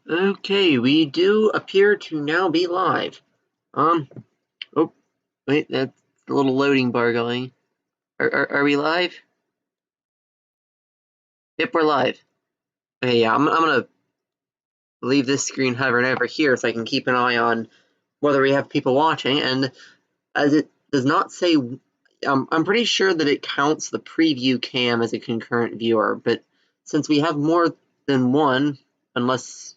Okay, we do appear to now be live. Oh, wait, that's a little loading bar going. Are we live? Yep, we're live. Okay, yeah, I'm gonna leave this screen hovering over here so I can keep an eye on whether we have people watching. And as it does not say, I'm pretty sure that it counts the preview cam as a concurrent viewer, but since we have more than one, unless,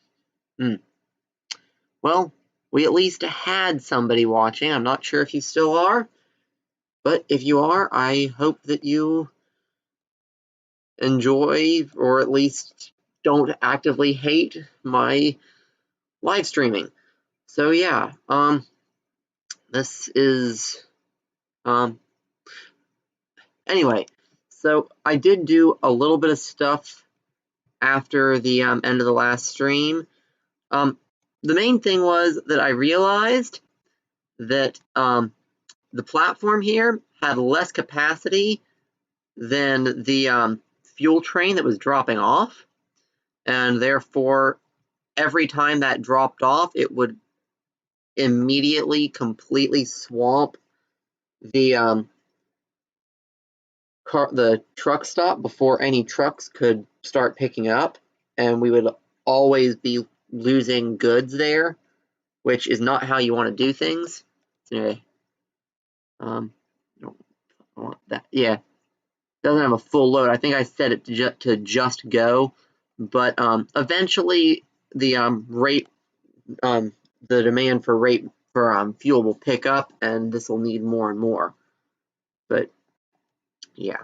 well, we at least had somebody watching. I'm not sure if you still are. But if you are, I hope that you enjoy, or at least don't actively hate, my live streaming. So yeah, this is, anyway, so I did do a little bit of stuff after the end of the last stream. The main thing was that I realized that the platform here had less capacity than the fuel train that was dropping off, and therefore every time that dropped off, it would immediately completely swamp the the truck stop before any trucks could start picking up, and we would always be losing goods there, which is not how you want to do things. Anyway, don't want that. Yeah, doesn't have a full load. I think I set it to just go, but eventually the rate the demand for fuel will pick up, and this will need more and more. But yeah.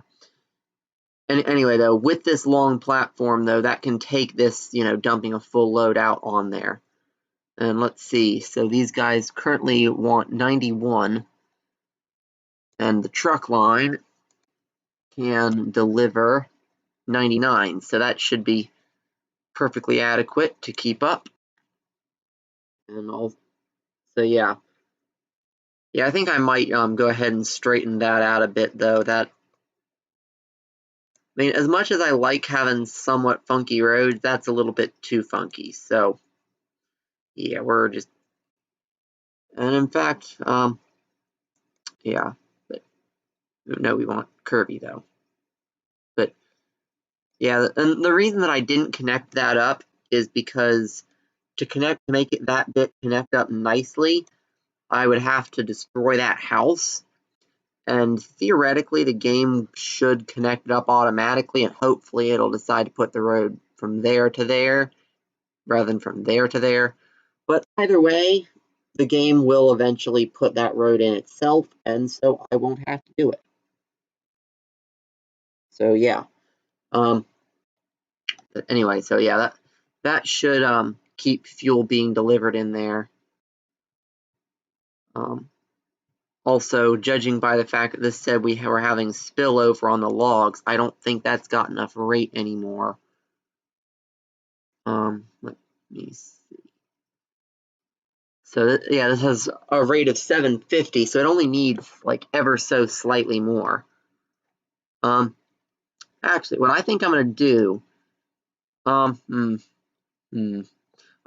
And anyway, though, with this long platform, though, that can take this, dumping a full load out on there. And let's see. So these guys currently want 91, and the truck line can deliver 99. So that should be perfectly adequate to keep up. And so yeah. Yeah, I think I might go ahead and straighten that out a bit, though. I mean, as much as I like having somewhat funky roads, that's a little bit too funky. So, yeah, and in fact, yeah, but no, we want curvy though. But yeah, and the reason that I didn't connect that up is because to make it that bit connect up nicely, I would have to destroy that house. And theoretically, the game should connect it up automatically, and hopefully it'll decide to put the road from there to there rather than from there to there. But either way, the game will eventually put that road in itself, and so I won't have to do it. So yeah. But anyway, so yeah, that should keep fuel being delivered in there. Also, judging by the fact that this said we were having spillover on the logs, I don't think that's got enough rate anymore. Let me see. So yeah, this has a rate of 750, so it only needs like ever so slightly more. Actually, what I think I'm gonna do, I mean,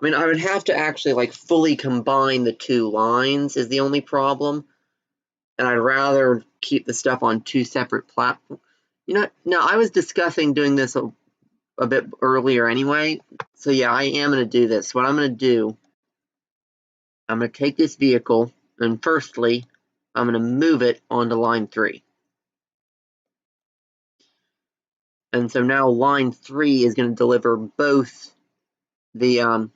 I would have to actually like fully combine the two lines is the only problem, and I'd rather keep the stuff on two separate platforms. No, I was discussing doing this a bit earlier anyway, so yeah, I am gonna do this. What I'm gonna do, I'm gonna take this vehicle, and firstly, I'm gonna move it onto line 3. And so now line 3 is going to deliver both the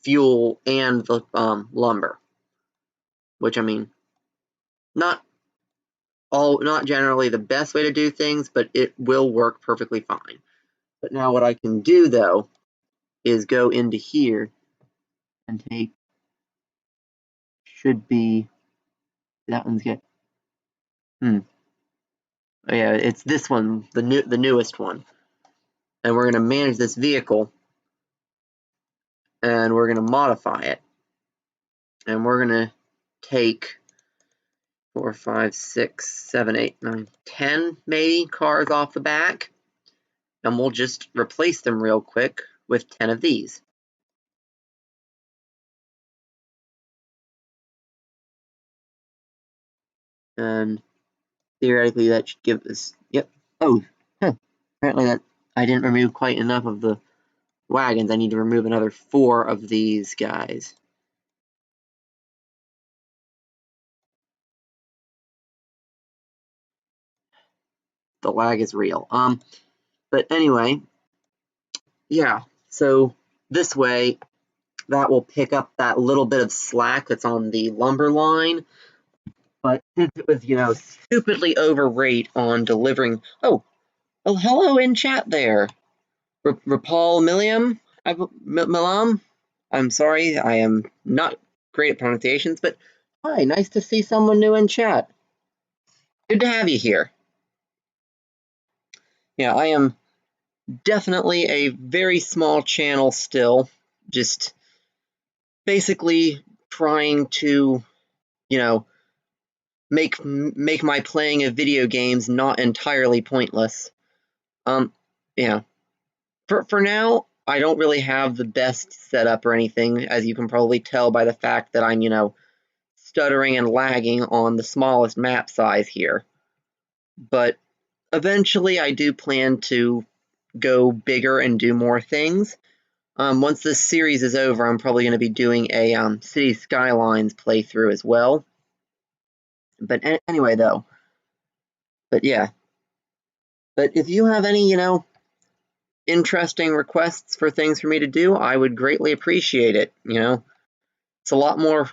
fuel and the lumber, which, I mean, not generally the best way to do things, but it will work perfectly fine. But now what I can do, though, is go into here and take, should be, that one's good. Oh yeah, it's this one, the newest one. And we're going to manage this vehicle, and we're going to modify it. And we're going to take 4, 5, 6, 7, 8, 9, 10 maybe cars off the back, and we'll just replace them real quick with 10 of these. and theoretically that should give us, yep, oh, apparently that I didn't remove quite enough of the wagons. I need to remove another 4 of these guys. The lag is real. But anyway, yeah, so this way that will pick up that little bit of slack that's on the lumber line. But since it was, stupidly overrate on delivering. Oh, hello in chat there. Rapal Milliam? Milam? I'm sorry, I am not great at pronunciations, but hi, nice to see someone new in chat. Good to have you here. Yeah, I am definitely a very small channel still, just basically trying to, make my playing of video games not entirely pointless. Yeah. For now, I don't really have the best setup or anything, as you can probably tell by the fact that I'm, stuttering and lagging on the smallest map size here. But eventually I do plan to go bigger and do more things. Once this series is over, I'm probably going to be doing a City Skylines playthrough as well. But anyway, though. But yeah. But if you have any, interesting requests for things for me to do, I would greatly appreciate it. It's a lot more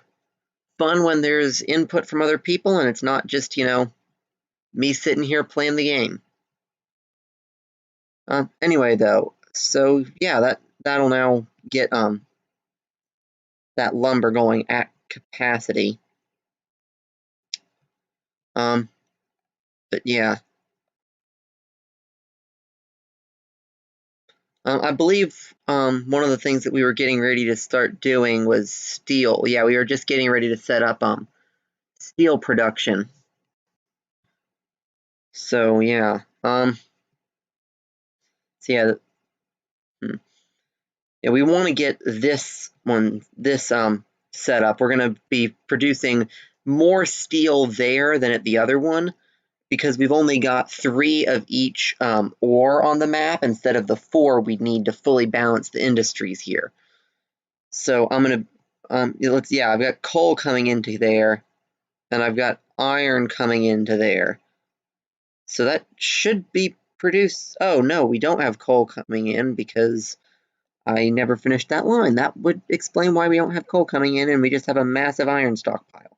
fun when there's input from other people and it's not just, me sitting here playing the game. Anyway, though, so yeah, that'll now get that lumber going at capacity. But yeah, I believe one of the things that we were getting ready to start doing was steel. Yeah, we were just getting ready to set up steel production. So yeah, so yeah. Yeah, we want to get this set up. We're going to be producing more steel there than at the other one because we've only got 3 of each ore on the map instead of the 4 we'd need to fully balance the industries here. So I'm going to, I've got coal coming into there, and I've got iron coming into there. So that should be produced. Oh, no, we don't have coal coming in because I never finished that line. That would explain why we don't have coal coming in and we just have a massive iron stockpile.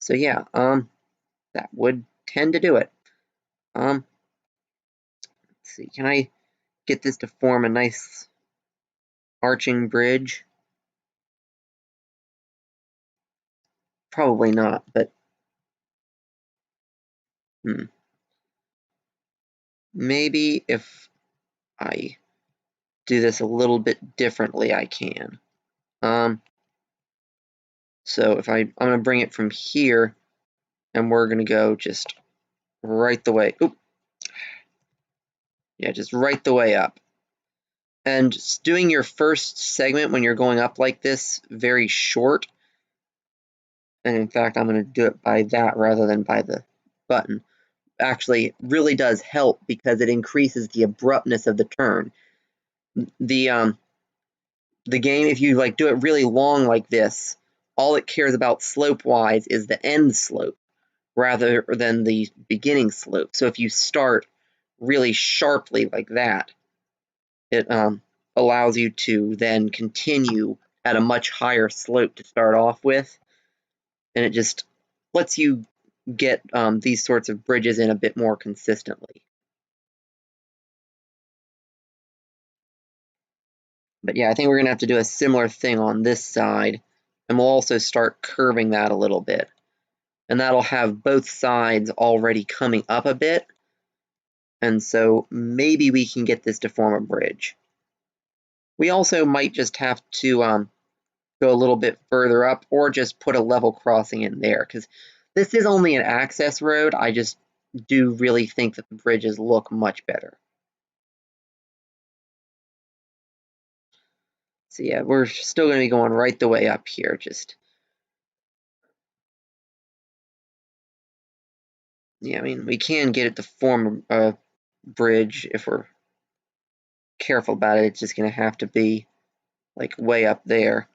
So yeah, that would tend to do it. Let's see, can I get this to form a nice arching bridge? Probably not, but maybe if I do this a little bit differently, I can. So if I'm going to bring it from here, and we're going to go just right the way. Oop. Yeah, just right the way up. And doing your first segment when you're going up like this very short, and in fact I'm going to do it by that rather than by the button, actually really does help because it increases the abruptness of the turn. The game, if you do it really long like this, all it cares about slope wise is the end slope rather than the beginning slope. So if you start really sharply like that, it allows you to then continue at a much higher slope to start off with, and it just lets you get these sorts of bridges in a bit more consistently. But yeah, I think we're going to have to do a similar thing on this side, and we'll also start curving that a little bit. And that'll have both sides already coming up a bit, and so maybe we can get this to form a bridge. We also might just have to go a little bit further up or just put a level crossing in there because this is only an access road. I just do really think that the bridges look much better. So yeah, we're still going to be going right the way up here. Just Yeah, I mean, we can get it to form a bridge if we're careful about it. It's just going to have to be like way up there.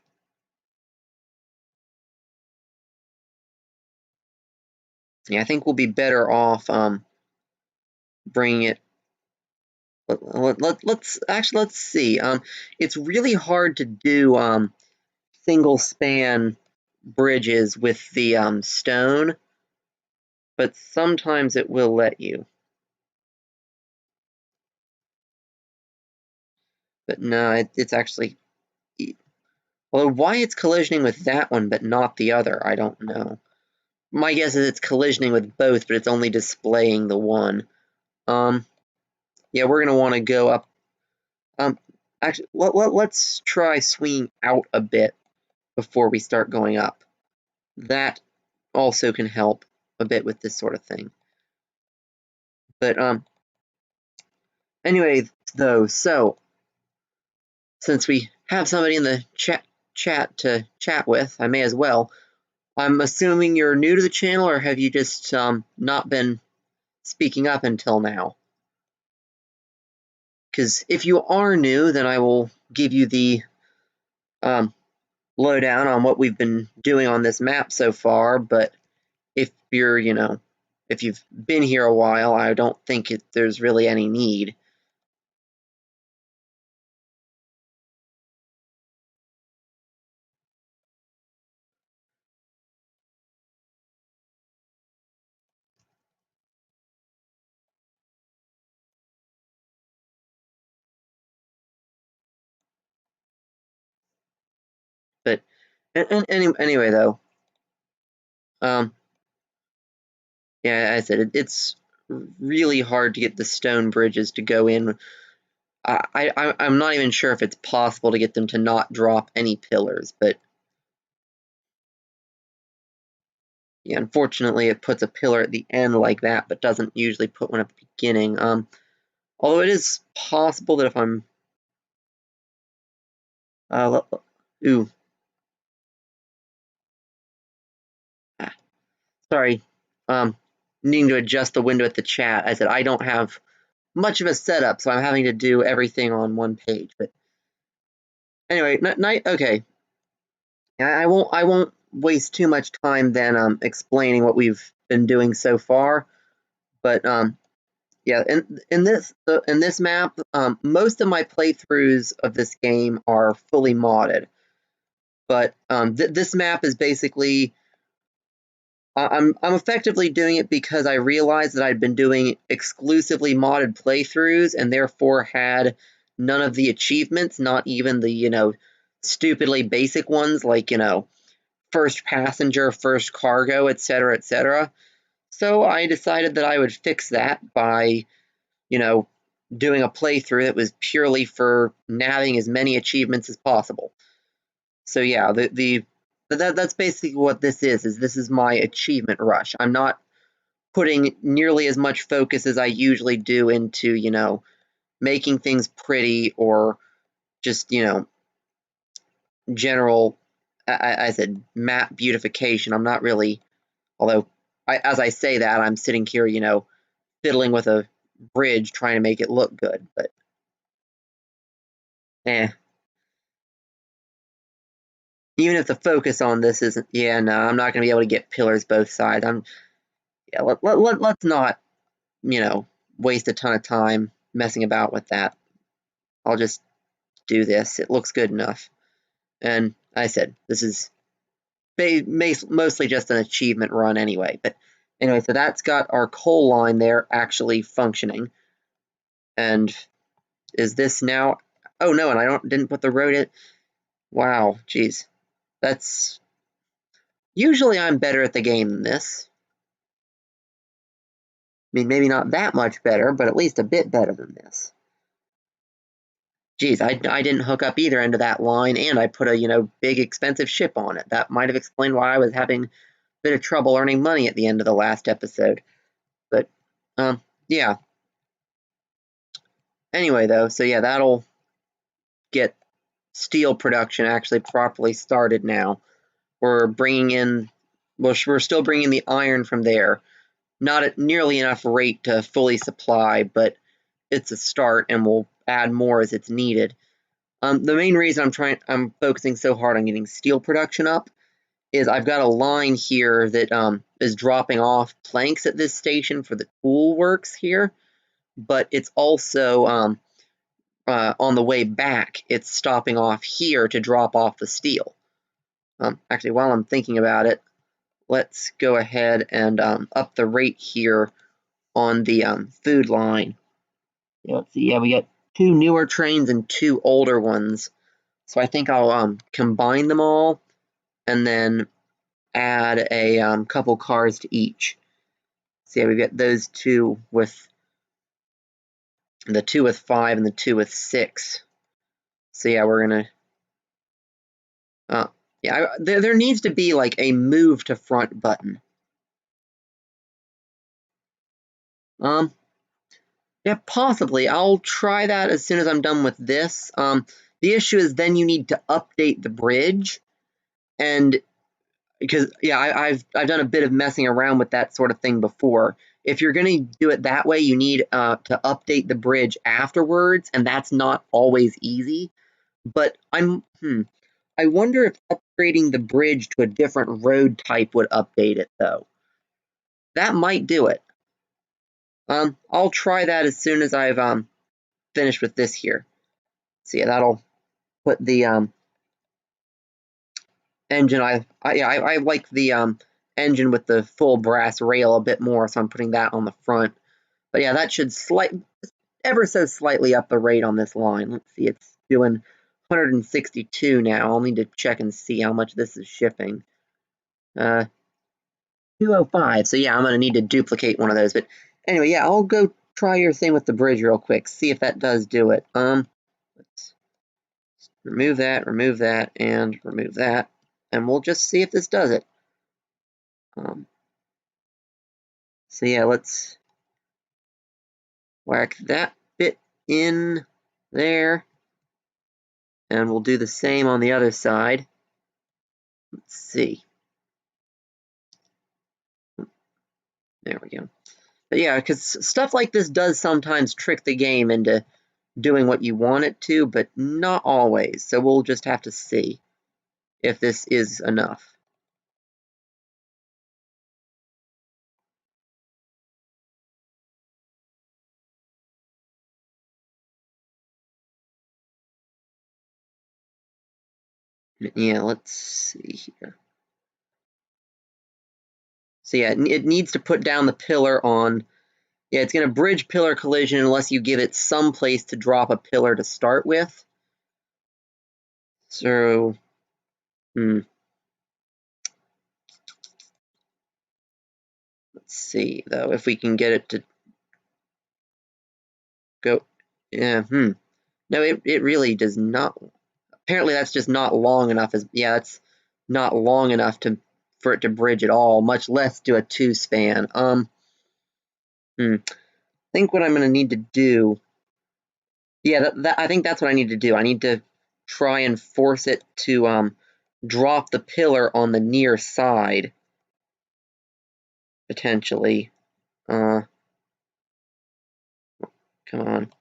Yeah, I think we'll be better off bringing it. Let's see. It's really hard to do single span bridges with the stone, but sometimes it will let you. But no, it's actually. Well, why it's collisioning with that one but not the other, I don't know. My guess is it's collisioning with both, but it's only displaying the one. Yeah, we're gonna want to go up. Actually, let's try swinging out a bit before we start going up. That also can help a bit with this sort of thing. But anyway, though, so since we have somebody in the chat to chat with, I may as well. I'm assuming you're new to the channel, or have you just not been speaking up until now? Because if you are new, then I will give you the lowdown on what we've been doing on this map so far. But if you're, if you've been here a while, I don't think there's really any need. But anyway, though, yeah, I said it's really hard to get the stone bridges to go in. I'm not even sure if it's possible to get them to not drop any pillars, but yeah, unfortunately, it puts a pillar at the end like that, but doesn't usually put one at the beginning. Although it is possible that if I'm, ooh, sorry, needing to adjust the window at the chat. I said I don't have much of a setup, so I'm having to do everything on one page. But anyway, okay. I won't waste too much time then explaining what we've been doing so far. But yeah, in this map, most of my playthroughs of this game are fully modded. But this map is basically I'm effectively doing it because I realized that I'd been doing exclusively modded playthroughs and therefore had none of the achievements, not even the stupidly basic ones like first passenger, first cargo, etc., etc. So I decided that I would fix that by doing a playthrough that was purely for nabbing as many achievements as possible. So yeah, that's basically what this is. This is my achievement rush. I'm not putting nearly as much focus as I usually do into making things pretty or just general. I said map beautification. I'm not really, although as I say that, I'm sitting here fiddling with a bridge trying to make it look good, but even if the focus on this isn't, yeah, no, I'm not going to be able to get pillars both sides. Yeah, let's not, waste a ton of time messing about with that. I'll just do this. It looks good enough. And I said, this is mostly just an achievement run anyway. But anyway, so that's got our coal line there actually functioning. And is this now? Oh no, and I didn't put the road in. Wow, geez, that's usually I'm better at the game than this. I mean, maybe not that much better, but at least a bit better than this. Geez, I didn't hook up either end of that line, and I put a big expensive ship on it. That might have explained why I was having a bit of trouble earning money at the end of the last episode. But yeah. Anyway, though, so yeah, that'll get steel production actually properly started now. We're bringing in, well, we're still bringing the iron from there. not at nearly enough rate to fully supply, but it's a start, and we'll add more as it's needed. The main reason I'm focusing so hard on getting steel production up is I've got a line here that is dropping off planks at this station for the tool works here, but it's also on the way back, it's stopping off here to drop off the steel. Actually, while I'm thinking about it, let's go ahead and up the rate here on the food line. Yeah, let's see. Yeah, we got 2 newer trains and 2 older ones. So I think I'll combine them all and then add a couple cars to each. So yeah, we got those 2 with the 2 with 5 and the 2 with 6. So yeah, we're gonna. Yeah, there needs to be like a move to front button. Yeah, possibly. I'll try that as soon as I'm done with this. The issue is then you need to update the bridge, and because yeah, I've done a bit of messing around with that sort of thing before. If you're going to do it that way, you need to update the bridge afterwards, and that's not always easy. But I wonder if upgrading the bridge to a different road type would update it though. That might do it. I'll try that as soon as I've finished with this here. So yeah, that'll put the engine. I like the engine with the full brass rail a bit more, so I'm putting that on the front. But yeah, that should ever so slightly up the rate on this line. Let's see, it's doing 162 now. I'll need to check and see how much this is shipping. 205. So yeah, I'm gonna need to duplicate one of those. But anyway, yeah, I'll go try your thing with the bridge real quick. See if that does do it. Let's remove that, and remove that, and we'll just see if this does it. So yeah, let's whack that bit in there, and we'll do the same on the other side. Let's see. There we go. But yeah, because stuff like this does sometimes trick the game into doing what you want it to, but not always. So we'll just have to see if this is enough. Yeah, let's see here. So yeah, it needs to put down the pillar on. Yeah, it's going to bridge pillar collision unless you give it some place to drop a pillar to start with. So, let's see though if we can get it to go. Yeah, No, it really does not. Apparently, that's just not long enough. Yeah, that's not long enough for it to bridge at all, much less do a 2-span. I think what I'm going to need to do. Yeah, I think that's what I need to do. I need to try and force it to drop the pillar on the near side, potentially. Come on.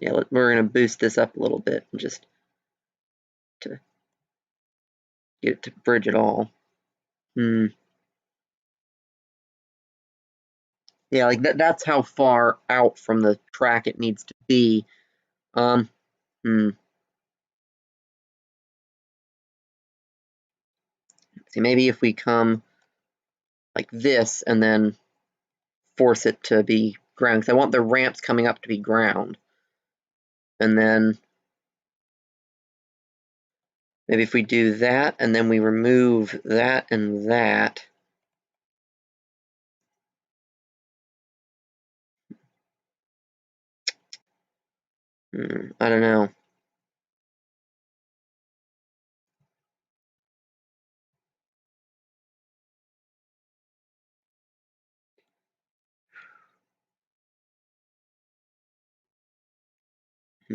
Yeah, we're going to boost this up a little bit just to get it to bridge it all. Yeah, like that's how far out from the track it needs to be. See, maybe if we come like this and then force it to be ground, because I want the ramps coming up to be ground. And then maybe if we do that and then we remove that and that. I don't know.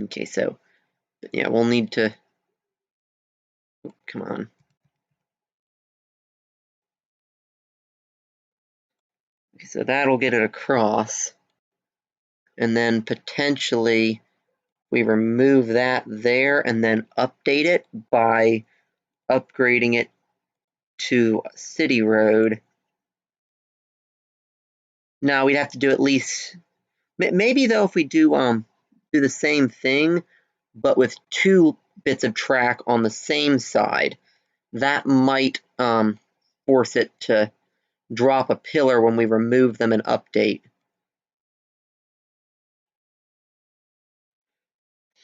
Okay, so yeah, we'll need to Come on. Okay, so that'll get it across. And then potentially we remove that there and then update it by upgrading it to City Road. Now we'd have to do at least, maybe though, if we do the same thing, but with 2 bits of track on the same side, that might force it to drop a pillar when we remove them and update.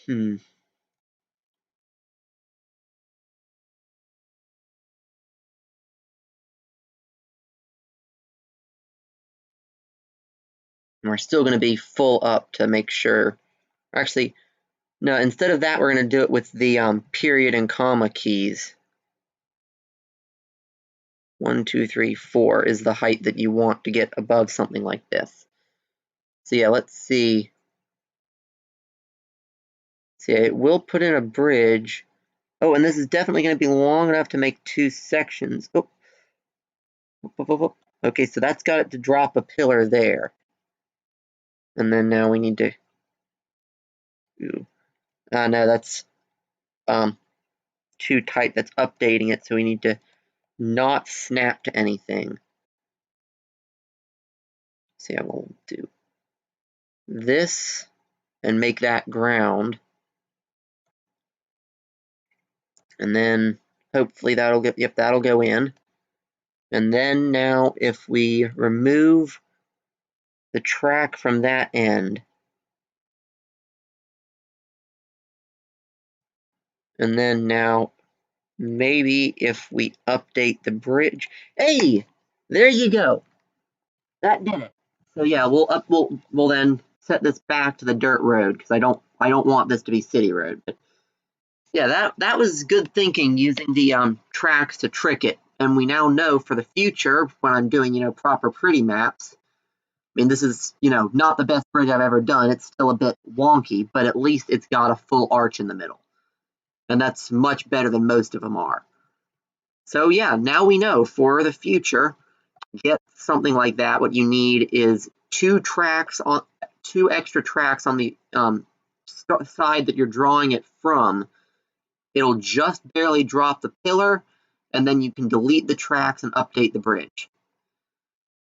And we're still going to be full up to make sure. Actually, no, instead of that, we're going to do it with the period and comma keys. 1, 2, 3, 4 is the height that you want to get above something like this. So yeah, let's see. So yeah, it will put in a bridge. Oh, and this is definitely going to be long enough to make 2 sections. Oh. Okay, so that's got it to drop a pillar there. And then now we need to... no, that's too tight. That's updating it, so we need to not snap to anything. So yeah, we'll do this and make that ground. And then hopefully that'll get, yep, that'll go in. And then now if we remove the track from that end, and then now maybe if we update the bridge, hey, there you go. That did it. So yeah, we'll then set this back to the dirt road because I don't want this to be city road. But yeah, that was good thinking using the tracks to trick it. And we now know for the future when I'm doing proper pretty maps. I mean, this is not the best bridge I've ever done. It's still a bit wonky, but at least it's got a full arch in the middle, and that's much better than most of them are. So yeah, now we know for the future. Get something like that, what you need is 2 extra tracks on the side that you're drawing it from. It'll just barely drop the pillar, and then you can delete the tracks and update the bridge.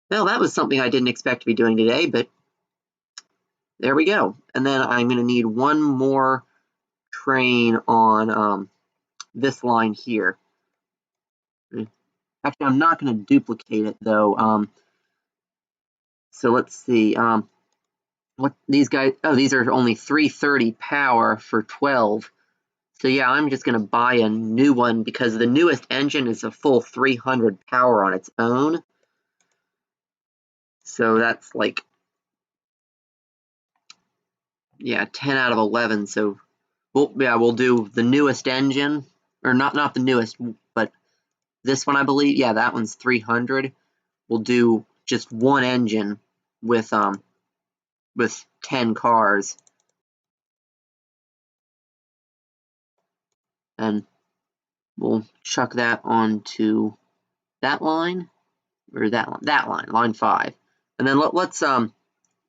Well, that was something I didn't expect to be doing today, but there we go. And then I'm going to need 1 more train on this line here. Actually, I'm not going to duplicate it, though. So let's see. What these guys? Oh, these are only 330 power for 12. So yeah, I'm just gonna buy a new one because the newest engine is a full 300 power on its own. So that's like, yeah, 10 out of 11. So we'll do the newest engine, or not the newest, but this one I believe. Yeah, that one's 300. We'll do just 1 engine with 10 cars. And we'll chuck that onto that line, or that line, line 5. And then let's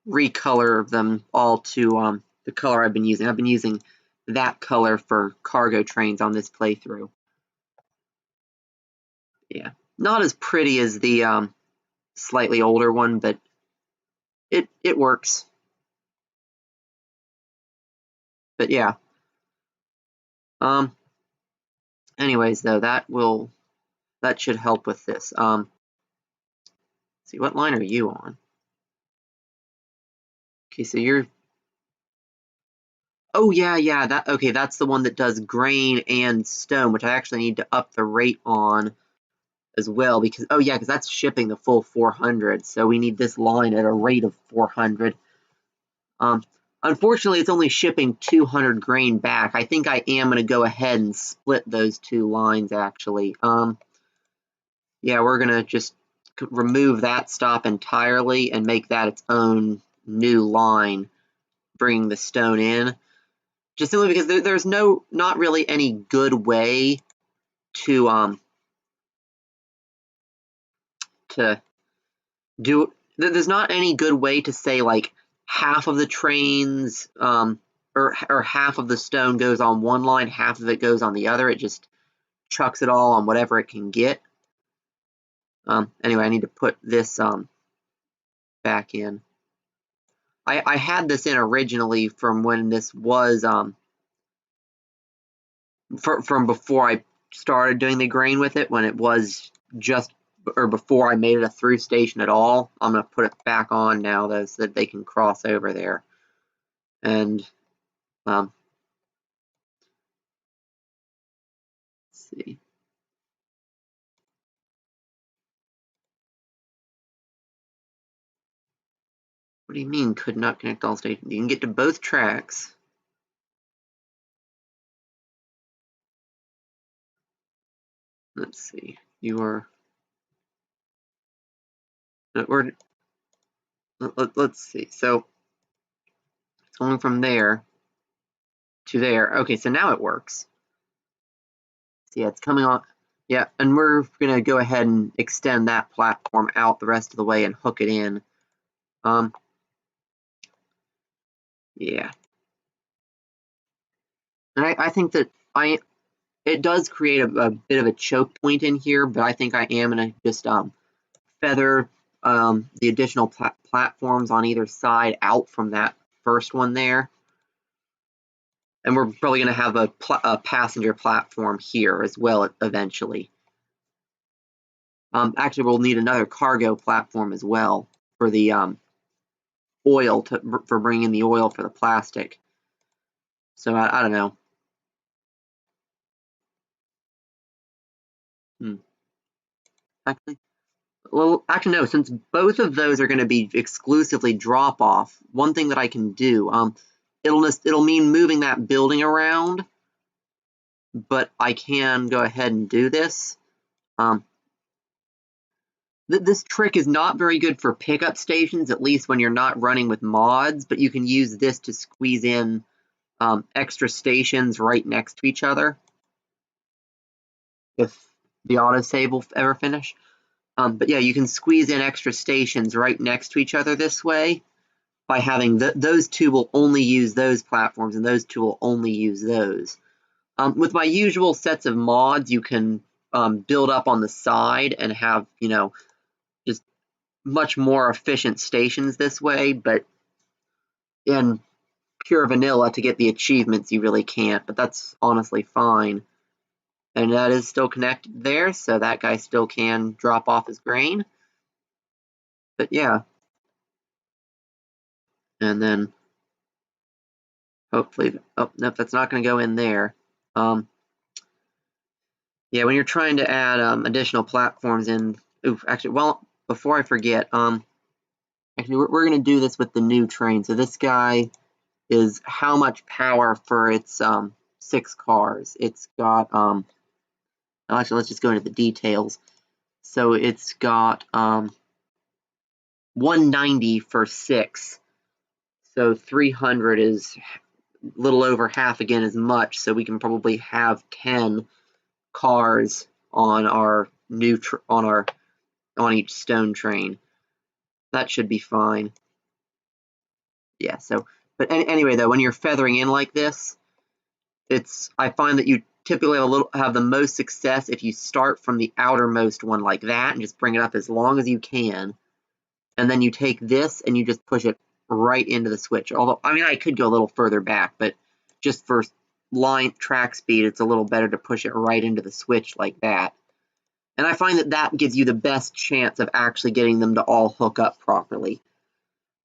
recolor them all to the color I've been using. I've been using that color for cargo trains on this playthrough. Yeah, not as pretty as the slightly older one, but it works. But yeah. Anyways, though, that should help with this. See, what line are you on? Okay, so you're. Oh yeah, that's the one that does grain and stone, which I actually need to up the rate on as well because that's shipping the full 400, so we need this line at a rate of 400. Unfortunately, it's only shipping 200 grain back. I think I am going to go ahead and split those 2 lines, actually. Yeah, we're going to just remove that stop entirely and make that its own new line, bringing the stone in. Just simply because there's not really any good way to do. There's not any good way to say like half of the trains or half of the stone goes on one line, half of it goes on the other. It just chucks it all on whatever it can get. Anyway, I need to put this back in. I had this in originally from when this was from before I started doing the grain with it, when it was just, or before I made it a through station at all. I'm going to put it back on now though, so that they can cross over there. And let's see. What do you mean could not connect all stations? You can get to both tracks. Let's see. Let's see. So it's going from there to there. Okay, so now it works. So yeah, it's coming on. Yeah, and we're going to go ahead and extend that platform out the rest of the way and hook it in. Yeah. And I think that it does create a bit of a choke point in here, but I think I am going to just feather the additional platforms on either side out from that first one there. And we're probably going to have a passenger platform here as well eventually. Actually, we'll need another cargo platform as well for the oil, for bringing the oil for the plastic. So I don't know. Actually, no. Since both of those are going to be exclusively drop off, one thing that I can do, it'll mean moving that building around, but I can go ahead and do this. This trick is not very good for pickup stations, at least when you're not running with mods, but you can use this to squeeze in extra stations right next to each other if the autosave will ever finish. But yeah, you can squeeze in extra stations right next to each other this way by having those two will only use those platforms and those two will only use those. With my usual sets of mods, you can build up on the side and have, just much more efficient stations this way, but in pure vanilla, to get the achievements, you really can't, but that's honestly fine. And that is still connected there, so that guy still can drop off his grain. But yeah. And then hopefully, oh, nope, that's not going to go in there. Yeah, when you're trying to add additional platforms in, actually, well, before I forget, actually, we're going to do this with the new train. So this guy is how much power for its 6 cars. It's got, actually, let's just go into the details. So it's got 190 for 6. So 300 is a little over half again as much. So we can probably have 10 cars on our new on each stone train. That should be fine. Yeah, so, but anyway though, when you're feathering in like this, I find that you typically have the most success if you start from the outermost one like that and just bring it up as long as you can, and then you take this and you just push it right into the switch. Although, I mean, I could go a little further back, but just for track speed, it's a little better to push it right into the switch like that. And I find that gives you the best chance of actually getting them to all hook up properly.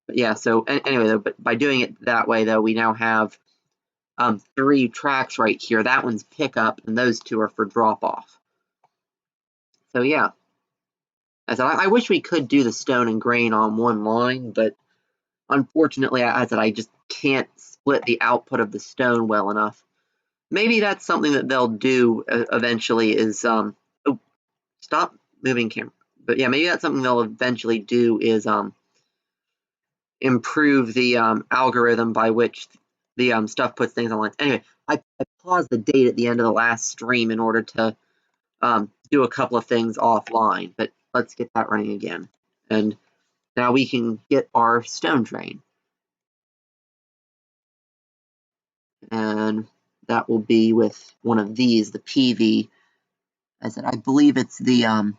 But yeah, so anyway, though, but by doing it that way, though, we now have 3 tracks right here. That one's pickup, and those 2 are for drop-off. So yeah. As I wish we could do the stone and grain on one line, but unfortunately, I just can't split the output of the stone well enough. Maybe that's something that they'll do eventually is, oh, stop moving camera. But yeah, maybe that's something they'll eventually do is improve the algorithm by which the stuff puts things online. Anyway, I paused the date at the end of the last stream in order to do a couple of things offline, but let's get that running again. And now we can get our stone train. And that will be with one of these, the PV. I said, I believe it's the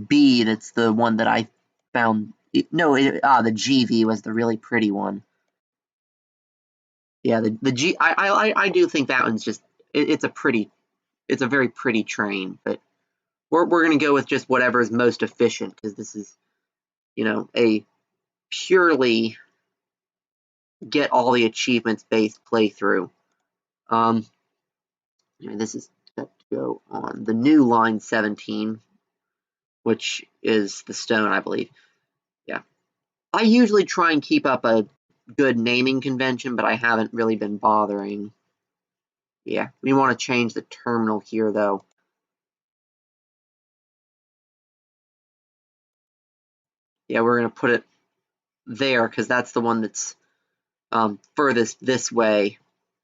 B that's the one that I found. No, the GV was the really pretty one. Yeah, the G. I do think that one's just it's a very pretty train, but we're gonna go with just whatever is most efficient because this is, a purely get all the achievements based playthrough. This is set to go on the new line 17, which is the stone, I believe. Yeah, I usually try and keep up a good naming convention, but I haven't really been bothering. Yeah, we want to change the terminal here, though. Yeah, we're going to put it there because that's the one that's furthest this way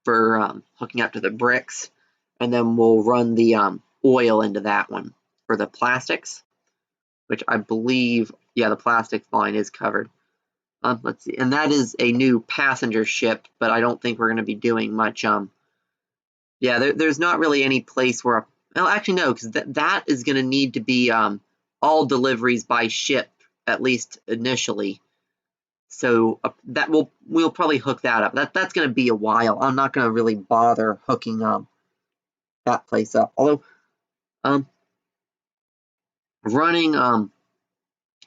for hooking up to the bricks. And then we'll run the oil into that one for the plastics, which I believe, yeah, the plastics line is covered. Let's see, and that is a new passenger ship, but I don't think we're going to be doing much. Yeah, there's not really any place where, well, actually no, because that is going to need to be all deliveries by ship, at least initially. So that we'll probably hook that up. That's going to be a while. I'm not going to really bother hooking that place up. Although running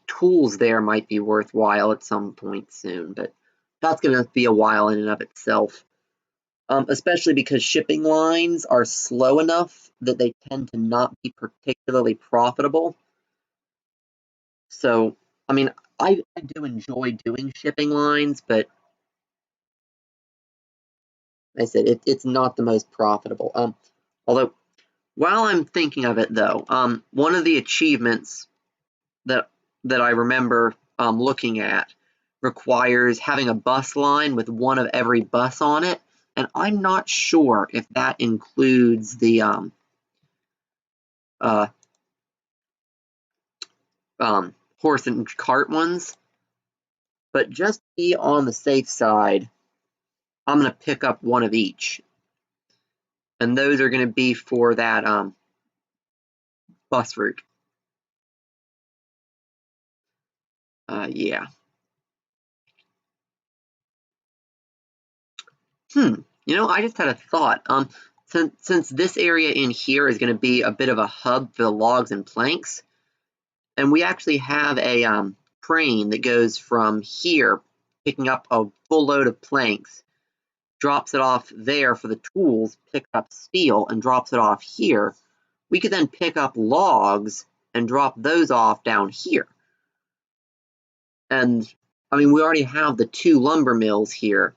tools there might be worthwhile at some point soon, but that's going to be a while in and of itself. Especially because shipping lines are slow enough that they tend to not be particularly profitable. So, I mean, I do enjoy doing shipping lines, but like I said it's not the most profitable. Although, while I'm thinking of it, though, one of the achievements that I remember looking at requires having a bus line with one of every bus on it, and I'm not sure if that includes the horse and cart ones, but just to be on the safe side, I'm going to pick up one of each, and those are going to be for that bus route. Yeah. I just had a thought. Since this area in here is going to be a bit of a hub for the logs and planks, and we actually have a crane that goes from here, picking up a full load of planks, drops it off there for the tools, picks up steel, and drops it off here. We could then pick up logs and drop those off down here. And, I mean, we already have the 2 lumber mills here,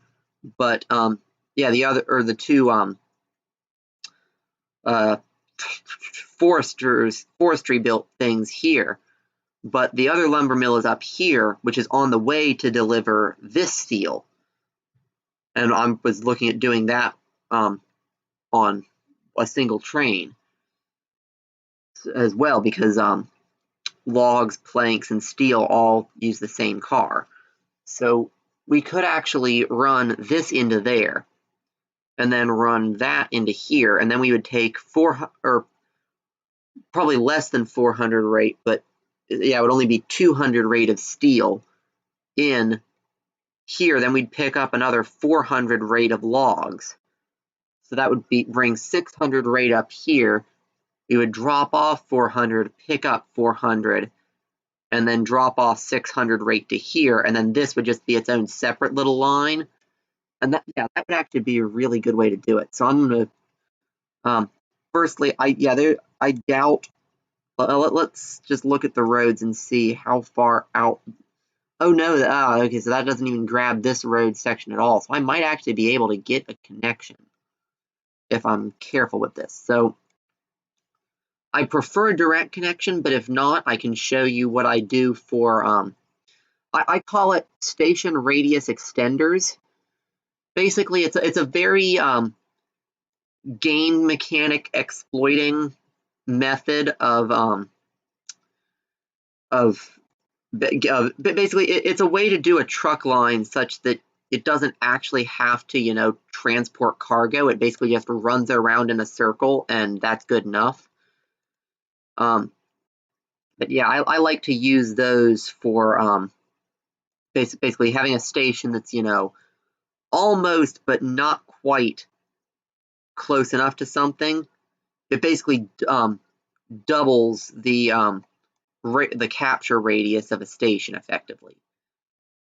but, yeah, the 2 forestry built things here. But the other lumber mill is up here, which is on the way to deliver this steel. And I was looking at doing that on a single train as well, because logs, planks, and steel all use the same car. So we could actually run this into there, and then run that into here, and then we would take probably less than 400 rate, but yeah, it would only be 200 rate of steel in here. Then we'd pick up another 400 rate of logs. So that would bring 600 rate up here. We would drop off 400, pick up 400, and then drop off 600 rate to here, and then this would just be its own separate little line. And that would actually be a really good way to do it. So I'm going to, firstly, I doubt. Let's just look at the roads and see how far out. Oh no, okay, so that doesn't even grab this road section at all. So I might actually be able to get a connection if I'm careful with this. So I prefer a direct connection, but if not, I can show you what I do for, I call it station radius extenders. Basically, it's a very game mechanic exploiting method of basically it's a way to do a truck line such that it doesn't actually have to, you know, transport cargo. It basically just runs around in a circle, and that's good enough. But yeah, I like to use those for basically having a station that's, you know, almost but not quite close enough to something. It basically doubles the capture radius of a station effectively.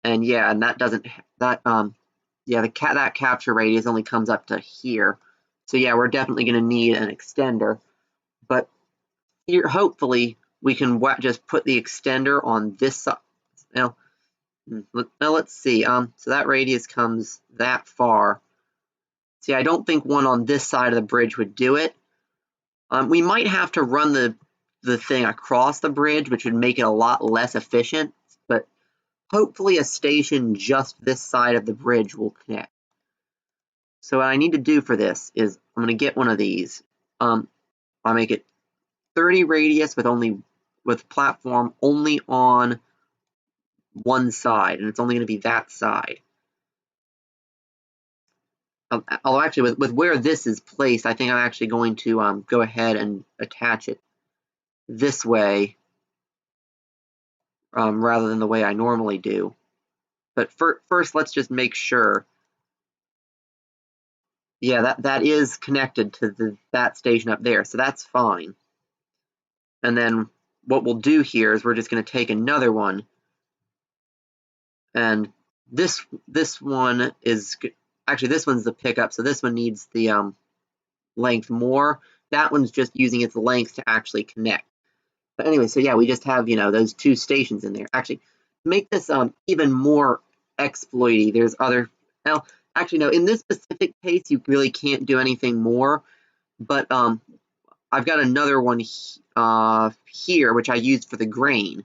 And yeah, and that doesn't that yeah, that capture radius only comes up to here. So yeah, we're definitely going to need an extender. But here, hopefully, we can just put the extender on this side. Now let's see. So that radius comes that far. See, I don't think one on this side of the bridge would do it. We might have to run the thing across the bridge, which would make it a lot less efficient. But hopefully, a station just this side of the bridge will connect. So what I need to do for this is I'm going to get one of these. I'll make it 30 radius with platform only on one side, and it's only going to be that side. Although actually, with where this is placed, I think I'm actually going to go ahead and attach it this way rather than the way I normally do. But first, let's just make sure. Yeah, that is connected to that station up there, so that's fine. And then what we'll do here is we're just going to take another one, and this one is actually, this one's the pickup, so this one needs the length more. That one's just using its length to actually connect. But anyway, so yeah, we just have, you know, those two stations in there. Actually, to make this even more exploity, there's other. Well, actually, no. In this specific case, you really can't do anything more. But I've got another one here, which I used for the grain.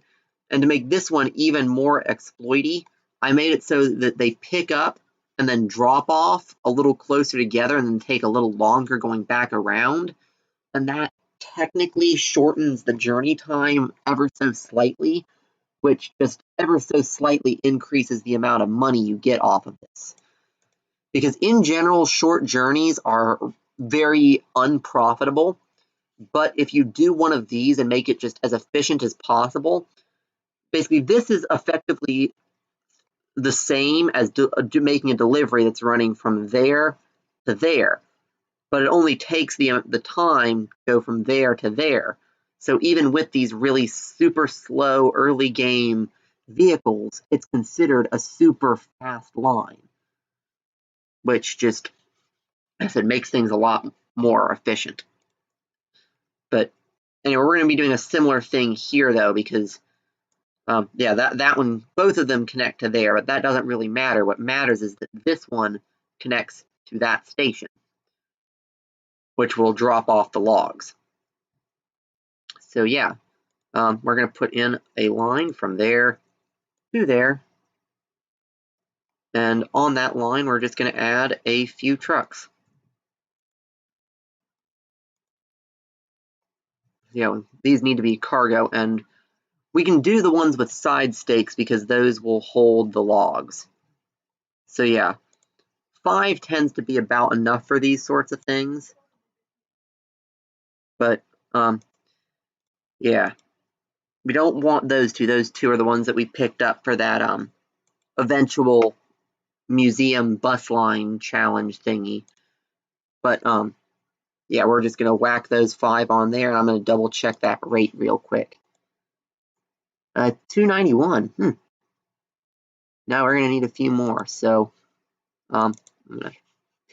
And to make this one even more exploity, I made it so that they pick up and then drop off a little closer together and then take a little longer going back around. And that technically shortens the journey time ever so slightly, which just ever so slightly increases the amount of money you get off of this. Because in general, short journeys are very unprofitable. But if you do one of these and make it just as efficient as possible, basically this is effectively the same as making a delivery that's running from there to there. But it only takes the time to go from there to there. So even with these really super slow early game vehicles, it's considered a super fast line, which just, as I said, makes things a lot more efficient. But anyway, we're going to be doing a similar thing here, though, because yeah, that one, both of them connect to there, but that doesn't really matter. What matters is that this one connects to that station, which will drop off the logs. So yeah, we're going to put in a line from there to there. And on that line, we're just going to add a few trucks. You know, these need to be cargo, and we can do the ones with side stakes because those will hold the logs. So yeah, 5 tends to be about enough for these sorts of things. But yeah, we don't want those two. Those two are the ones that we picked up for that eventual museum bus line challenge thingy. But yeah, we're just going to whack those 5 on there, and I'm going to double check that rate real quick. 291. Now we're going to need a few more. So I'm going to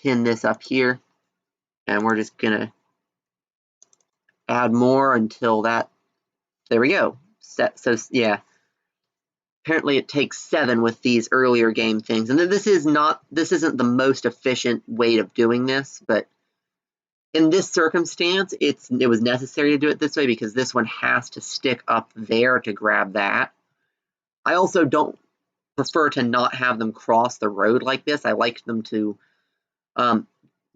pin this up here, and we're just going to add more until that. There we go. So yeah, apparently it takes 7 with these earlier game things, and this isn't the most efficient way of doing this, but in this circumstance, it was necessary to do it this way because this one has to stick up there to grab that. I also don't prefer to not have them cross the road like this. I like them to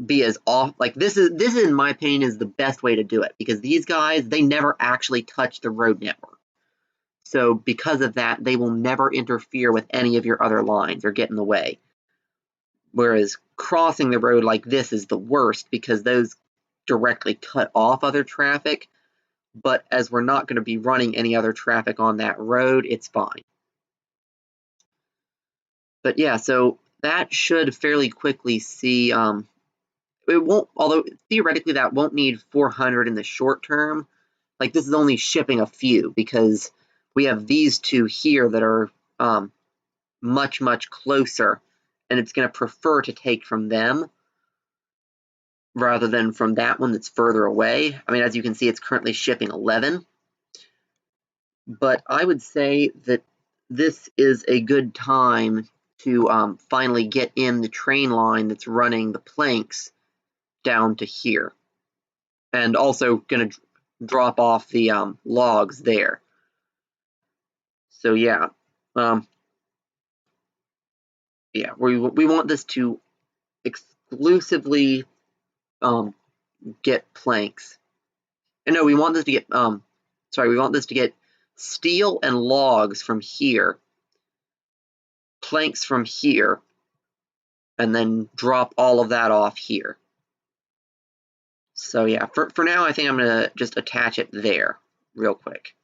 be as off. Like this is in my opinion is the best way to do it, because these guys, they never actually touch the road network. So because of that, they will never interfere with any of your other lines or get in the way. Whereas crossing the road like this is the worst, because those directly cut off other traffic. But as we're not going to be running any other traffic on that road, it's fine. But yeah, so that should fairly quickly see, it won't, although theoretically that won't need 400 in the short term. Like this is only shipping a few, because we have these two here that are much, much closer, and it's going to prefer to take from them rather than from that one that's further away. I mean, as you can see, it's currently shipping 11. But I would say that this is a good time to finally get in the train line that's running the planks down to here. And also going to drop off the logs there. So yeah. Yeah, we want this to exclusively get planks. And no, we want this to get we want this to get steel and logs from here, planks from here, and then drop all of that off here. So yeah, for now, I think I'm gonna just attach it there real quick,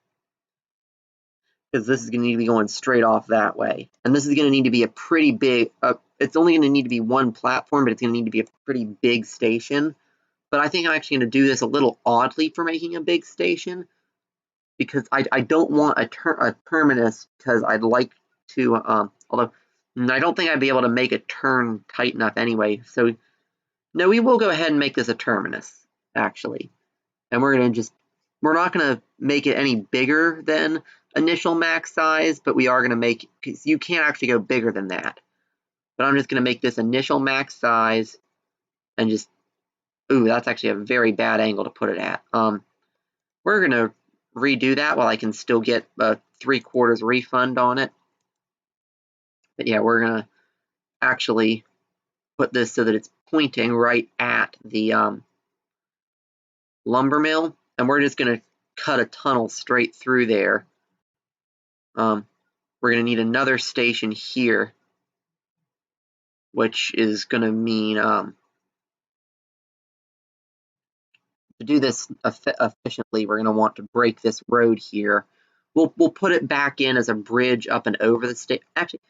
because this is gonna need to be going straight off that way, and this is gonna need to be a pretty big. It's only gonna need to be one platform, but it's gonna need to be a pretty big station. But I think I'm actually going to do this a little oddly for making a big station, because I don't want a terminus, because I'd like to, although I don't think I'd be able to make a turn tight enough anyway. So no, we will go ahead and make this a terminus, actually. And we're not going to make it any bigger than initial max size, but we are going to make, because you can't actually go bigger than that. But I'm just going to make this initial max size and just, ooh, that's actually a very bad angle to put it at. We're going to redo that while I can still get a 3/4 refund on it. But yeah, we're going to actually put this so that it's pointing right at the lumber mill, and we're just going to cut a tunnel straight through there. We're going to need another station here, which is going to mean to do this efficiently, we're going to want to break this road here. We'll put it back in as a bridge up and over the state. Actually,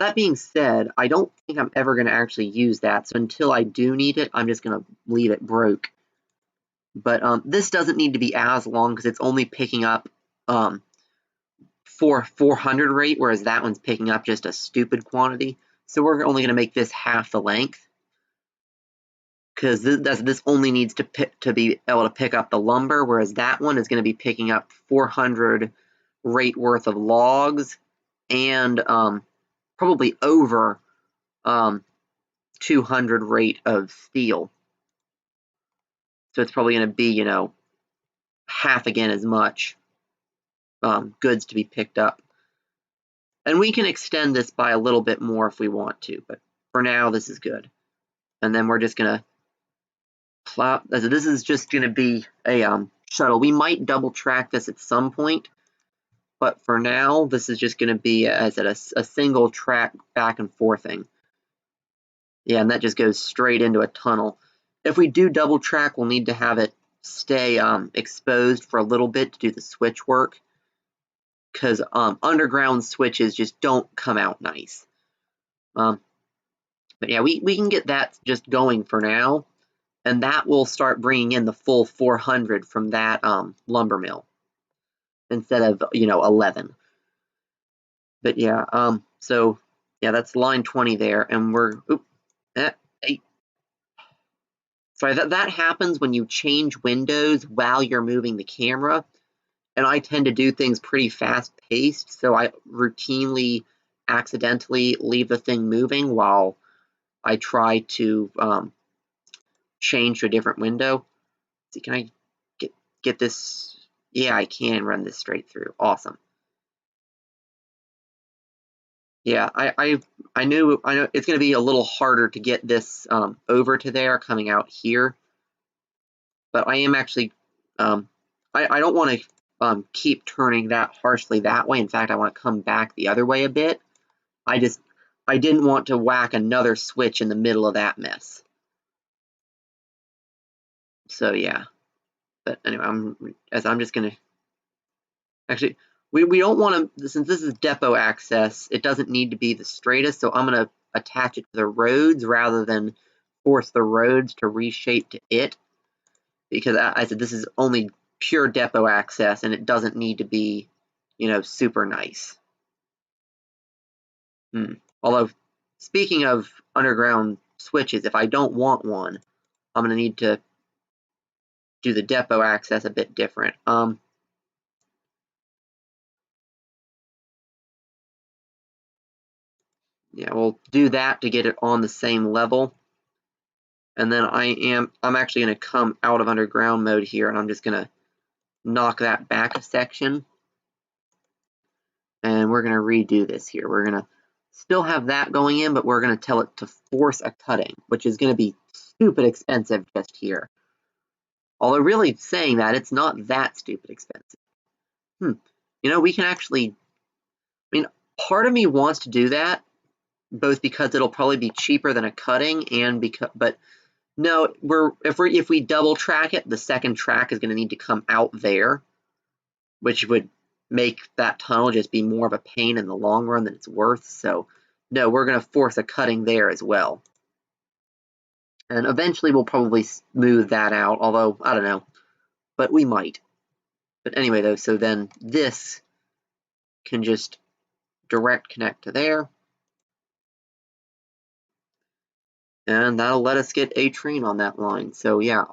that being said, I don't think I'm ever going to actually use that. So until I do need it, I'm just going to leave it broke. But this doesn't need to be as long, because it's only picking up 400 rate, whereas that one's picking up just a stupid quantity. So we're only going to make this half the length, because this only needs to be able to pick up the lumber, whereas that one is going to be picking up 400 rate worth of logs and probably over 200 rate of steel. So it's probably going to be, half again as much goods to be picked up. And we can extend this by a little bit more if we want to, but for now, this is good. And then we're just going to plow. This is just going to be a shuttle. We might double track this at some point, but for now, this is just going to be a single track back and forthing. Yeah, and that just goes straight into a tunnel. If we do double track, we'll need to have it stay exposed for a little bit to do the switch work, because underground switches just don't come out nice. But yeah, we can get that just going for now, and that will start bringing in the full 400 from that lumber mill instead of 11. But yeah, so yeah, that's line 20 there, and we're 8. Sorry, that happens when you change windows while you're moving the camera, and I tend to do things pretty fast-paced, so I routinely accidentally leave the thing moving while I try to change to a different window. Let's see, can I get this? Yeah, I can run this straight through. Awesome. Yeah, I know it's going to be a little harder to get this over to there coming out here, but I am actually I don't want to keep turning that harshly that way. In fact, I want to come back the other way a bit. I didn't want to whack another switch in the middle of that mess. So yeah, but anyway, I'm just gonna actually we don't want to, since this is depot access, it doesn't need to be the straightest. So I'm gonna attach it to the roads rather than force the roads to reshape to it, because I said this is only pure depot access and it doesn't need to be, super nice. Although, speaking of underground switches, if I don't want one, I'm going to need to do the depot access a bit different. Yeah, we'll do that to get it on the same level. And then I'm actually going to come out of underground mode here, and I'm just going to knock that back a section. And we're going to redo this here. We're going to still have that going in, but we're going to tell it to force a cutting, which is going to be stupid expensive just here. Although really saying that, it's not that stupid expensive. We can actually, part of me wants to do that, both because it'll probably be cheaper than a cutting and but no, if we double track it, the second track is going to need to come out there, which would make that tunnel just be more of a pain in the long run than it's worth. So no, we're going to force a cutting there as well. And eventually we'll probably smooth that out, although I don't know, but we might. But anyway though, so then this can just direct connect to there. And that'll let us get a train on that line. So yeah,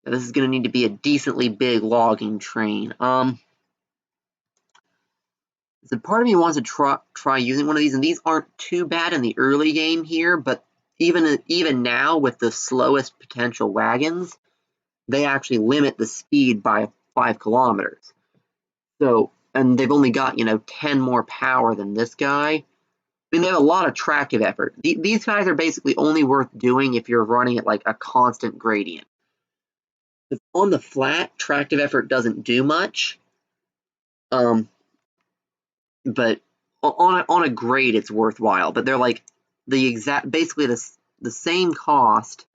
this is going to need to be a decently big logging train. So part of me wants to try using one of these, and these aren't too bad in the early game here, but even now with the slowest potential wagons, they actually limit the speed by 5 kilometers. So, and they've only got 10 more power than this guy. They have a lot of tractive effort. These guys are basically only worth doing if you're running at like a constant gradient. On the flat, tractive effort doesn't do much, but on a grade it's worthwhile. But they're like basically the same cost,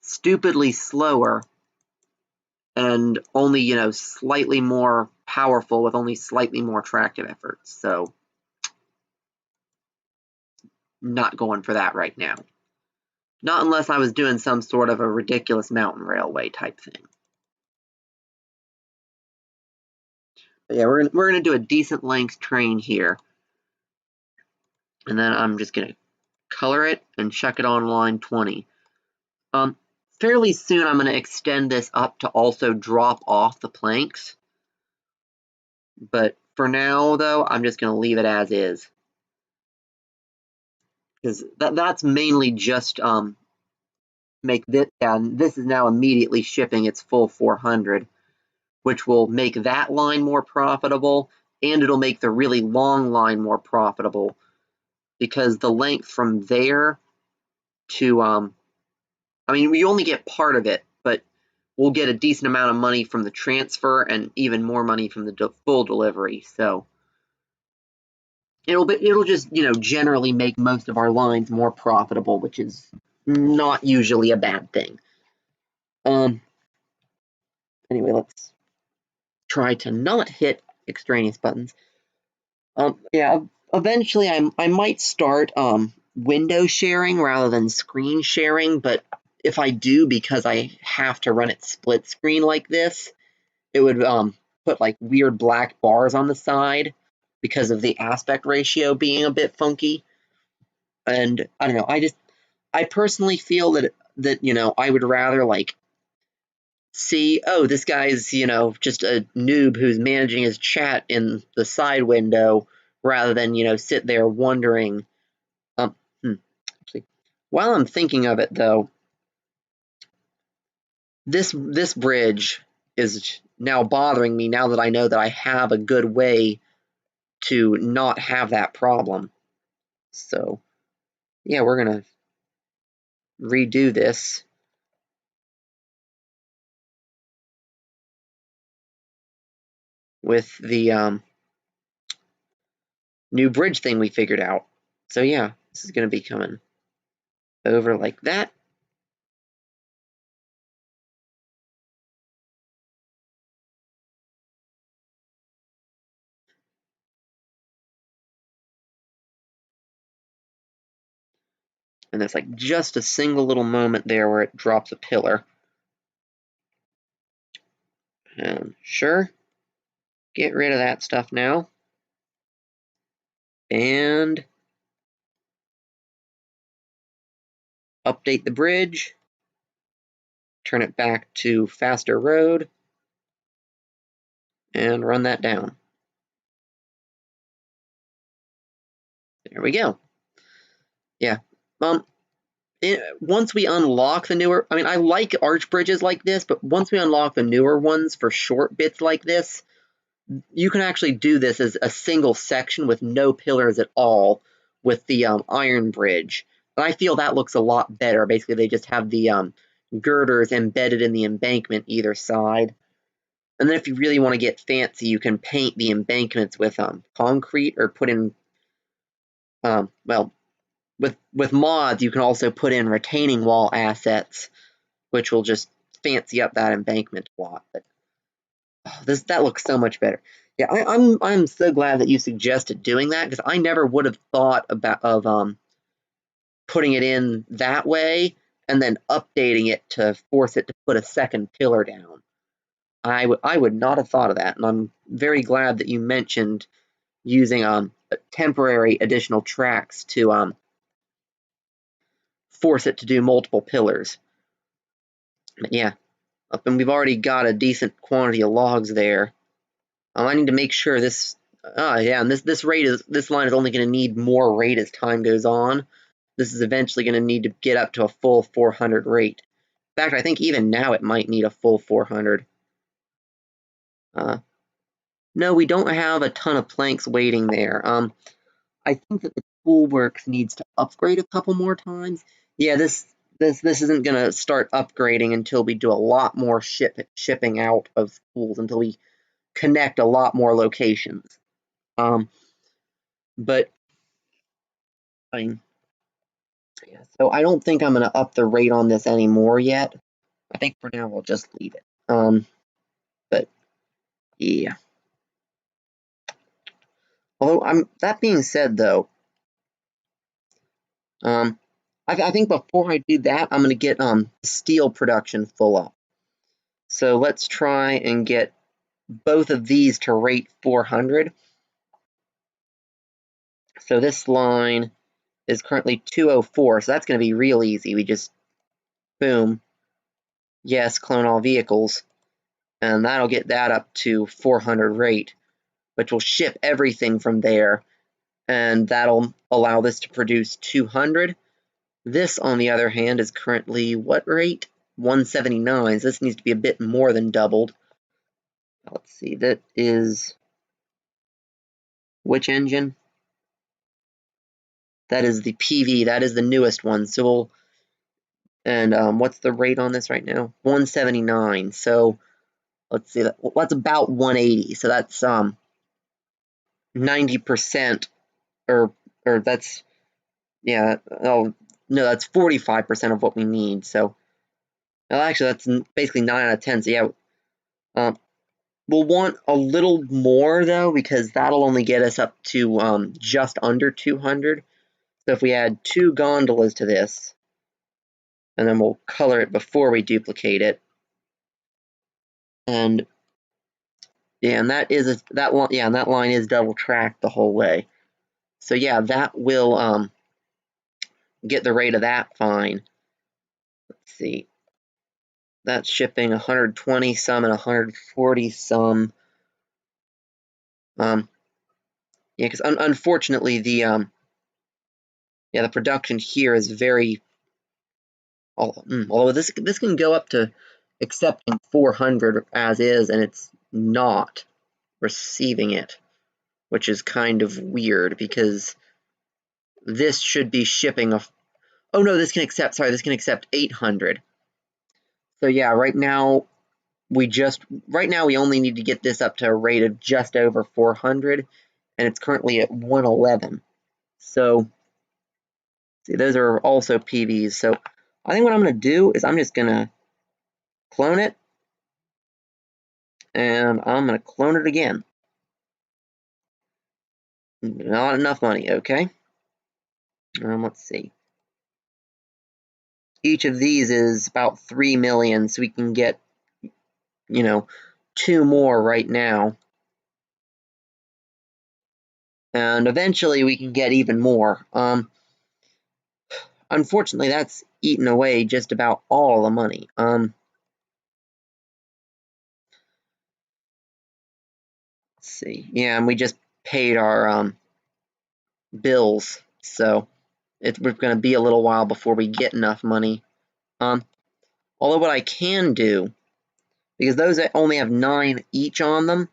stupidly slower, and only slightly more powerful with only slightly more tractive effort. So not going for that right now. Not unless I was doing some sort of a ridiculous mountain railway type thing. But yeah, we're gonna do a decent length train here, and then I'm just gonna color it and chuck it on line 20. Fairly soon I'm gonna extend this up to also drop off the planks, but for now though I'm just gonna leave it as is, because that's mainly just make this, and this is now immediately shipping its full 400, which will make that line more profitable, and it'll make the really long line more profitable, because the length from there to we only get part of it, but we'll get a decent amount of money from the transfer and even more money from the full delivery. So it'll just generally make most of our lines more profitable, which is not usually a bad thing. Anyway, let's try to not hit extraneous buttons. Yeah, eventually I might start window sharing rather than screen sharing, but if I do, because I have to run it split screen like this, it would put like weird black bars on the side because of the aspect ratio being a bit funky. And I don't know, I personally feel that I would rather like see, oh, this guy's just a noob who's managing his chat in the side window, rather than sit there wondering. Actually, while I'm thinking of it though, this bridge is now bothering me now that I know that I have a good way to not have that problem. So yeah, we're gonna redo this. With the new bridge thing we figured out. So yeah, this is gonna be coming over like that. And there's like just a single little moment there where it drops a pillar. And sure, get rid of that stuff now. And update the bridge. Turn it back to faster road. And run that down. There we go. Yeah. Once we unlock the newer, I mean, I like arch bridges like this, but once we unlock the newer ones for short bits like this, you can actually do this as a single section with no pillars at all with the iron bridge. And I feel that looks a lot better. Basically, they just have the girders embedded in the embankment either side. And then if you really want to get fancy, you can paint the embankments with concrete or put in, well, with mods, you can also put in retaining wall assets, which will just fancy up that embankment a lot. But that looks so much better. Yeah, I'm so glad that you suggested doing that, because I never would have thought of putting it in that way and then updating it to force it to put a second pillar down. I would not have thought of that, and I'm very glad that you mentioned using temporary additional tracks to force it to do multiple pillars. But yeah, up and we've already got a decent quantity of logs there. I need to make sure this. Yeah, and this line is only going to need more rate as time goes on. This is eventually going to need to get up to a full 400 rate. In fact, I think even now it might need a full 400. No, we don't have a ton of planks waiting there. I think that the toolworks needs to upgrade a couple more times. Yeah, this isn't going to start upgrading until we do a lot more shipping out of tools, until we connect a lot more locations. But I mean, yeah, so I don't think I'm going to up the rate on this anymore yet. I think for now we'll just leave it. But yeah. Although that being said, though, I think before I do that, I'm going to get steel production full up. So let's try and get both of these to rate 400. So this line is currently 204, so that's going to be real easy. We just, boom, yes, clone all vehicles, and that'll get that up to 400 rate, which will ship everything from there, and that'll allow this to produce 200. This, on the other hand, is currently what rate? 179, so this needs to be a bit more than doubled. Let's see, that is which engine? That is the PV, that is the newest one. So we'll, and what's the rate on this right now? 179. So let's see, that's about 180. So that's 90%, or that's, yeah, oh no, that's 45% of what we need. So well, actually that's basically 9 out of 10. So yeah, we'll want a little more though, because that'll only get us up to just under 200. So if we add 2 gondolas to this, and then we'll color it before we duplicate it, and yeah, and that line is double tracked the whole way. So yeah, that will get the rate of that fine. Let's see, that's shipping 120 some and 140 some. Yeah, because unfortunately the production here is very. Although this can go up to accepting 400 as is, and it's not receiving it. which is kind of weird because this should be shipping a. Oh no, this can accept. Sorry, this can accept 800. So yeah, right now we only need to get this up to a rate of just over 400, and it's currently at 111. So see, those are also PVs. So I think what I'm going to do is I'm just going to clone it, and I'm going to clone it again. Not enough money, okay? Let's see. Each of these is about 3 million, so we can get, 2 more right now. And eventually we can get even more. Unfortunately, that's eaten away just about all the money. Let's see. Yeah, and we just paid our bills, so it's going to be a little while before we get enough money. Although what I can do, because those only have 9 each on them,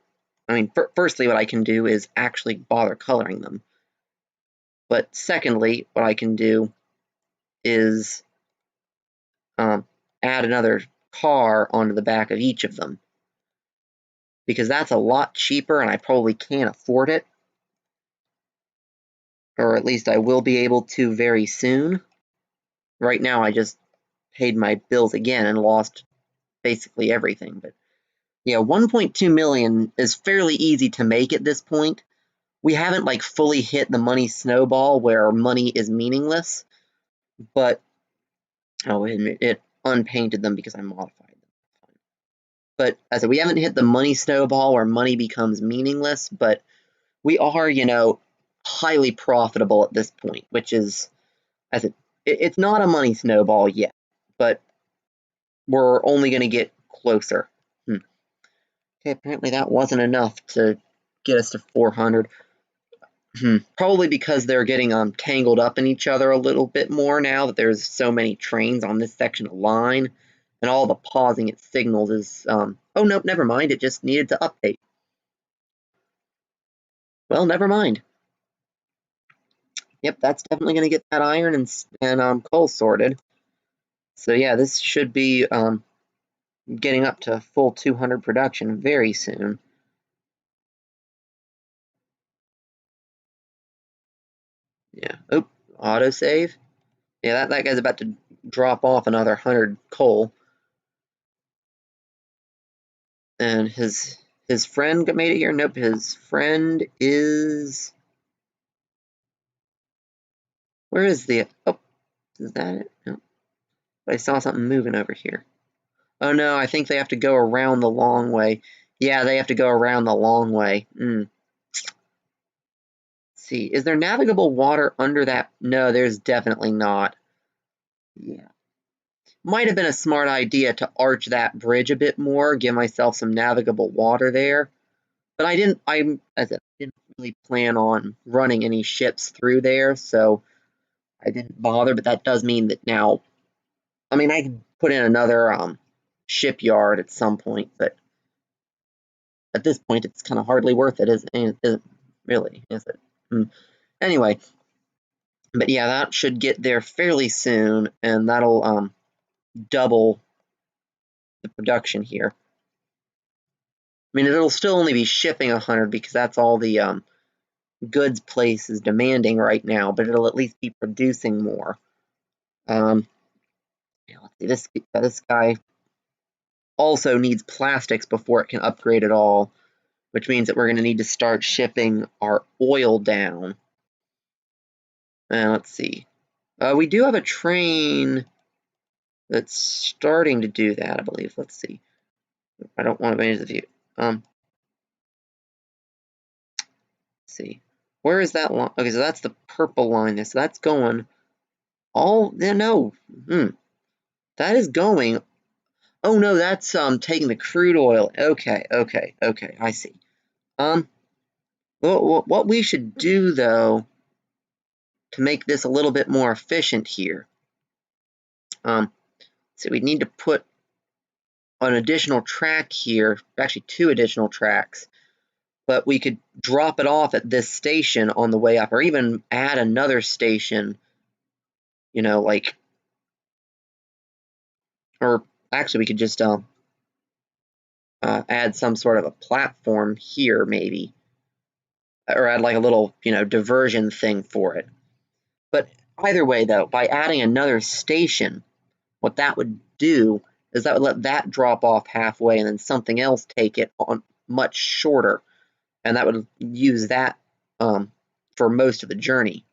I mean, firstly, what I can do is actually bother coloring them. But secondly, what I can do is add another car onto the back of each of them, because that's a lot cheaper and I probably can't afford it. Or at least I will be able to very soon. Right now I just paid my bills again and lost basically everything. But yeah, 1.2 million is fairly easy to make at this point. We haven't like fully hit the money snowball where money is meaningless, but it unpainted them because I modified them. But as I said, we haven't hit the money snowball where money becomes meaningless, but we are, highly profitable at this point, which is, as it's not a money snowball yet, but we're only going to get closer. Okay, apparently that wasn't enough to get us to 400. Probably because they're getting tangled up in each other a little bit more now that there's so many trains on this section of line, and all the pausing it signals is, oh no, never mind, it just needed to update. Well, never mind. Yep, that's definitely going to get that iron and coal sorted. So yeah, this should be getting up to full 200 production very soon. Yeah. Oh, autosave. Yeah, that guy's about to drop off another 100 coal. And his friend made it here? Nope, his friend is... Where is the... Oh, is that it? No. But I saw something moving over here. Oh no, I think they have to go around the long way. Yeah, they have to go around the long way. Let's see, is there navigable water under that? No, there's definitely not. Yeah. Might have been a smart idea to arch that bridge a bit more, give myself some navigable water there. But I didn't really plan on running any ships through there, so I didn't bother. But that does mean that now, I mean, I could put in another shipyard at some point, but at this point, it's kind of hardly worth it, isn't really, is it? Anyway, but yeah, that should get there fairly soon, and that'll double the production here. I mean, it'll still only be shipping 100 because that's all the goods place is demanding right now, but it'll at least be producing more. Yeah, let's see, this guy also needs plastics before it can upgrade at all, which means that we're going to need to start shipping our oil down. And let's see. We do have a train that's starting to do that, I believe. Let's see. I don't want to manage the view. Let's see. Where is that line? Okay, so that's the purple line there. So that's going all... No. That is going... Oh, no, that's taking the crude oil. Okay, I see. What we should do, though, to make this a little bit more efficient here, so we need to put an additional track here, actually 2 additional tracks, but we could drop it off at this station on the way up, or even add another station, you know, like, or actually we could just add some sort of a platform here maybe, or add like a little, you know, diversion thing for it. But either way though, by adding another station, what that would do is that would let that drop off halfway and then something else take it on much shorter, and that would use that for most of the journey,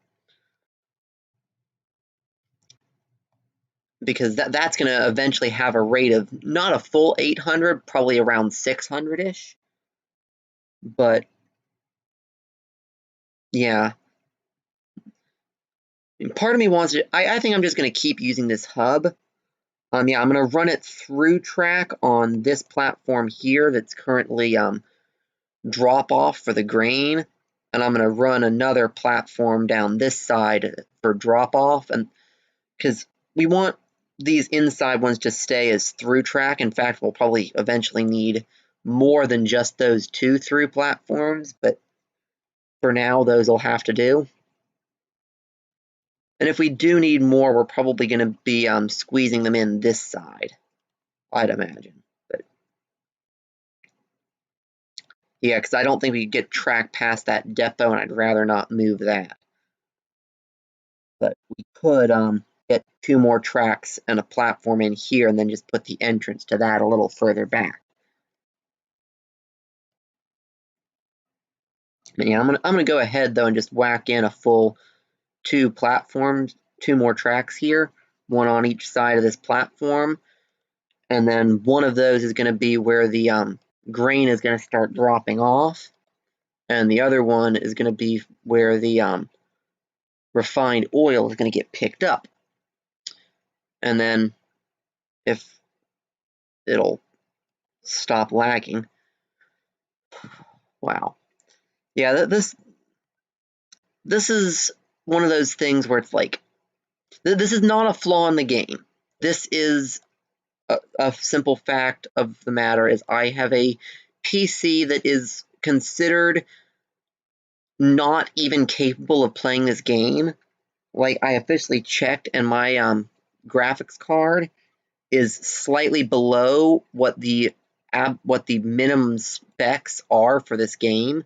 because that's going to eventually have a rate of not a full 800, probably around 600-ish. But yeah, part of me wants to, I think I'm just going to keep using this hub. Yeah, I'm going to run it through track on this platform here that's currently drop off for the grain, and I'm going to run another platform down this side for drop off, and because we want these inside ones to stay as through track. In fact, we'll probably eventually need more than just those 2 through platforms, but for now those will have to do. And if we do need more, we're probably going to be squeezing them in this side, I'd imagine. But yeah, because I don't think we could get track past that depot, and I'd rather not move that. But we could get 2 more tracks and a platform in here, and then just put the entrance to that a little further back. But yeah, I'm gonna go ahead though and just whack in a full 2 platforms, 2 more tracks here, 1 on each side of this platform, and then one of those is going to be where the grain is going to start dropping off, and the other one is going to be where the refined oil is going to get picked up. And then if it'll stop lagging. Wow. Yeah, this is one of those things where it's like, this is not a flaw in the game. This is a simple fact of the matter is I have a PC that is considered not even capable of playing this game. Like, I officially checked, and my graphics card is slightly below what the minimum specs are for this game.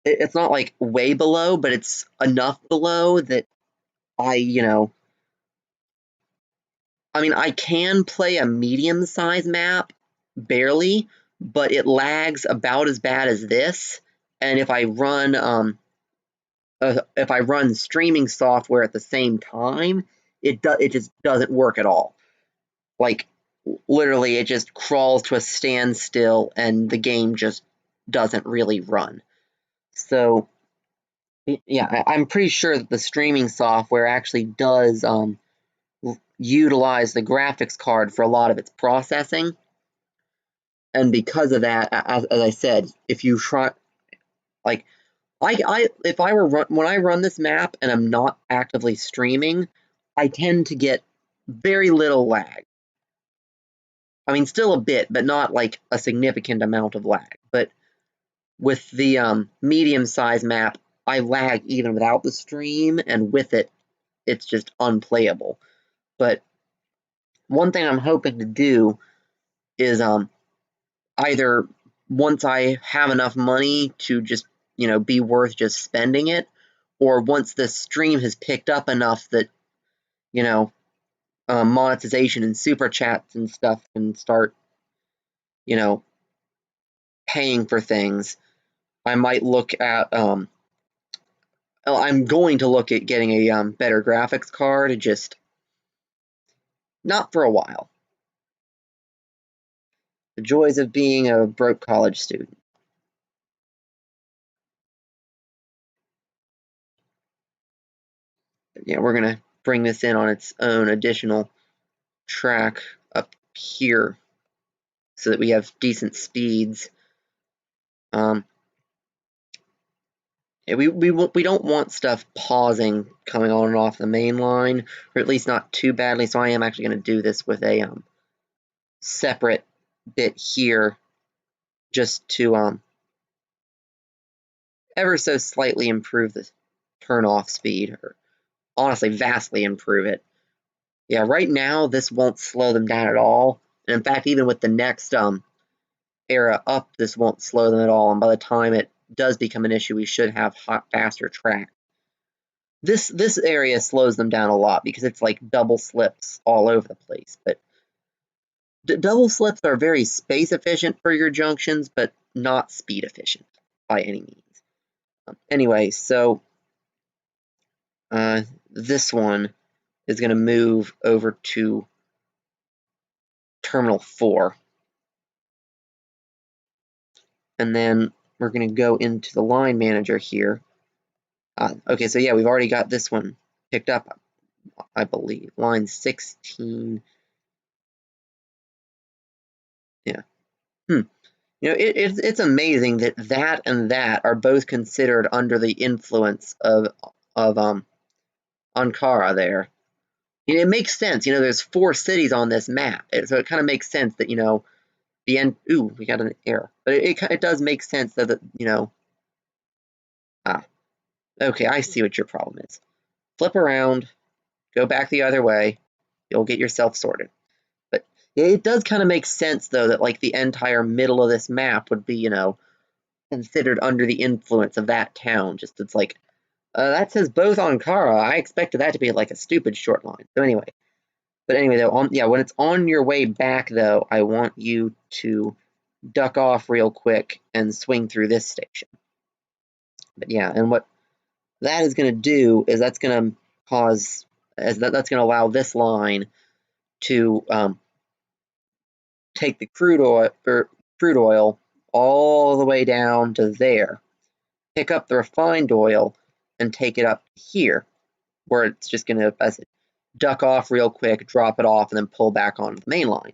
It's not like way below, but it's enough below that I mean, I can play a medium-sized map, barely, but it lags about as bad as this. And if I run streaming software at the same time, it just doesn't work at all. Like, literally, it just crawls to a standstill, and the game just doesn't really run. So, yeah, I'm pretty sure that the streaming software actually does utilize the graphics card for a lot of its processing, and because of that, as I said, if you try, like, if I were when I run this map and I'm not actively streaming, I tend to get very little lag. I mean, still a bit, but not like a significant amount of lag. But with the medium-sized map, I lag even without the stream, and with it, it's just unplayable. But one thing I'm hoping to do is either once I have enough money to just, be worth just spending it, or once the stream has picked up enough that, monetization and super chats and stuff can start, paying for things, I might look at, I'm going to look at getting a better graphics card, just not for a while. The joys of being a broke college student. Yeah, we're going to bring this in on its own additional track up here so that we have decent speeds. Yeah, we don't want stuff pausing coming on and off the main line, or at least not too badly, so I am actually going to do this with a separate bit here just to ever so slightly improve the turn-off speed, or honestly vastly improve it. Yeah, right now this won't slow them down at all. And in fact, even with the next era up, this won't slow them at all. And by the time it does become an issue, we should have faster track. This area slows them down a lot because it's like double slips all over the place. But double slips are very space efficient for your junctions, but not speed efficient by any means. Anyway, so this one is going to move over to Terminal 4. And then we're going to go into the line manager here. Okay, so yeah, we've already got this one picked up, I believe. Line 16. Yeah. You know, it's amazing that that and that are both considered under the influence of Ankara there. You know, it makes sense. You know, there's 4 cities on this map, so it kind of makes sense that, you know, the end. Ooh, we got an error, but it does make sense that, you know. Okay, I see what your problem is. Flip around, go back the other way. You'll get yourself sorted. But it does kind of make sense though that like the entire middle of this map would be, you know, considered under the influence of that town. Just it's like that says both Ankara. I expected that to be like a stupid short line. So anyway, though, yeah, when it's on your way back though, I want you to duck off real quick and swing through this station. But yeah, and what that is going to do is that's going to cause that's going to allow this line to take the crude oil all the way down to there, pick up the refined oil, and take it up here, where it's just going to duck off real quick, drop it off, and then pull back onto the main line.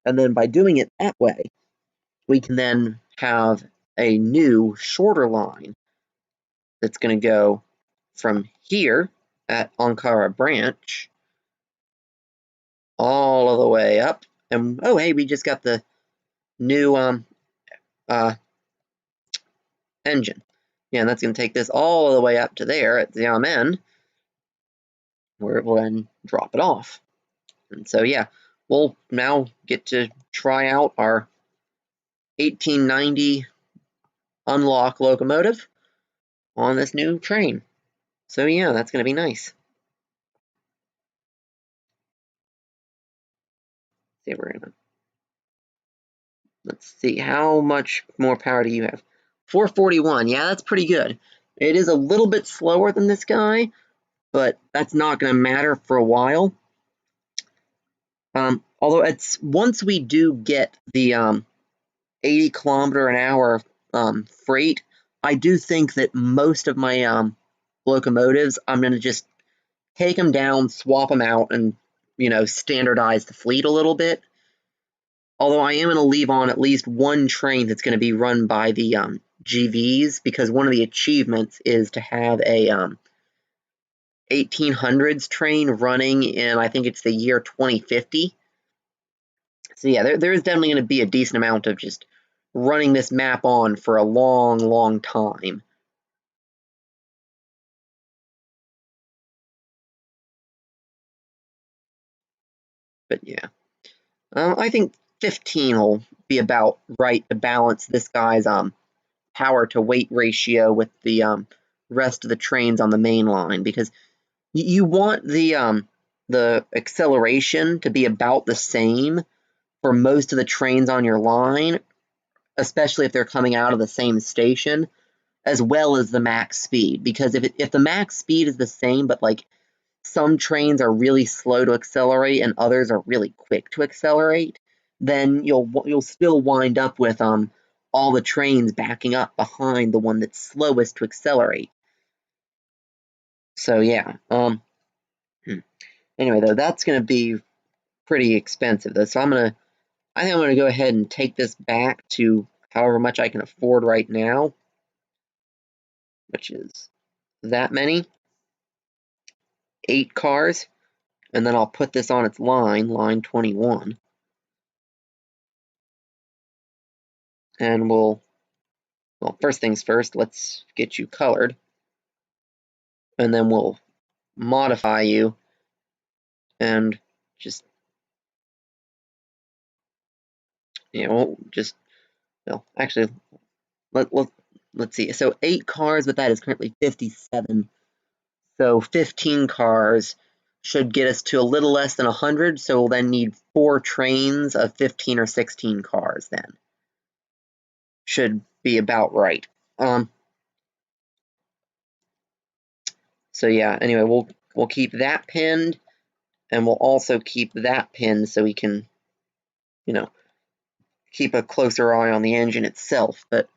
And then by doing it that way, we can then have a new, shorter line that's going to go from here at Ankara branch all of the way up. And oh, hey, we just got the new engine. Yeah, and that's going to take this all the way up to there at Xiamen, where it will then drop it off. And so, yeah, we'll now get to try out our 1890 unlock locomotive on this new train. So, yeah, that's going to be nice. See, let's see, how much more power do you have? 441. Yeah, that's pretty good. It is a little bit slower than this guy, but that's not going to matter for a while. Although it's once we do get the 80 kilometer an hour freight, I do think that most of my locomotives, I'm going to just take them down, swap them out, and, you know, standardize the fleet a little bit. Although I am going to leave on at least one train that's going to be run by the GVs, because one of the achievements is to have a 1800s train running in, I think it's the year 2050. So yeah, there is definitely going to be a decent amount of just running this map on for a long, long time. But yeah, I think 15 will be about right to balance this guy's power to weight ratio with the rest of the trains on the main line, because you want the acceleration to be about the same for most of the trains on your line, especially if they're coming out of the same station, as well as the max speed. Because if the max speed is the same, but like some trains are really slow to accelerate and others are really quick to accelerate, then you'll still wind up with all the trains backing up behind the one that's slowest to accelerate. So yeah. Anyway, though, that's going to be pretty expensive though. So I think I'm gonna go ahead and take this back to however much I can afford right now, which is that many, 8 cars, and then I'll put this on its line 21, and we'll well, first things first, let's get you colored, and then we'll modify you and just, actually, let's see. So 8 cars, but that is currently 57. So 15 cars should get us to a little less than 100, so we'll then need 4 trains of 15 or 16 cars then. Should be about right. So yeah, anyway, we'll keep that pinned, and we'll also keep that pinned so we can, keep a closer eye on the engine itself. But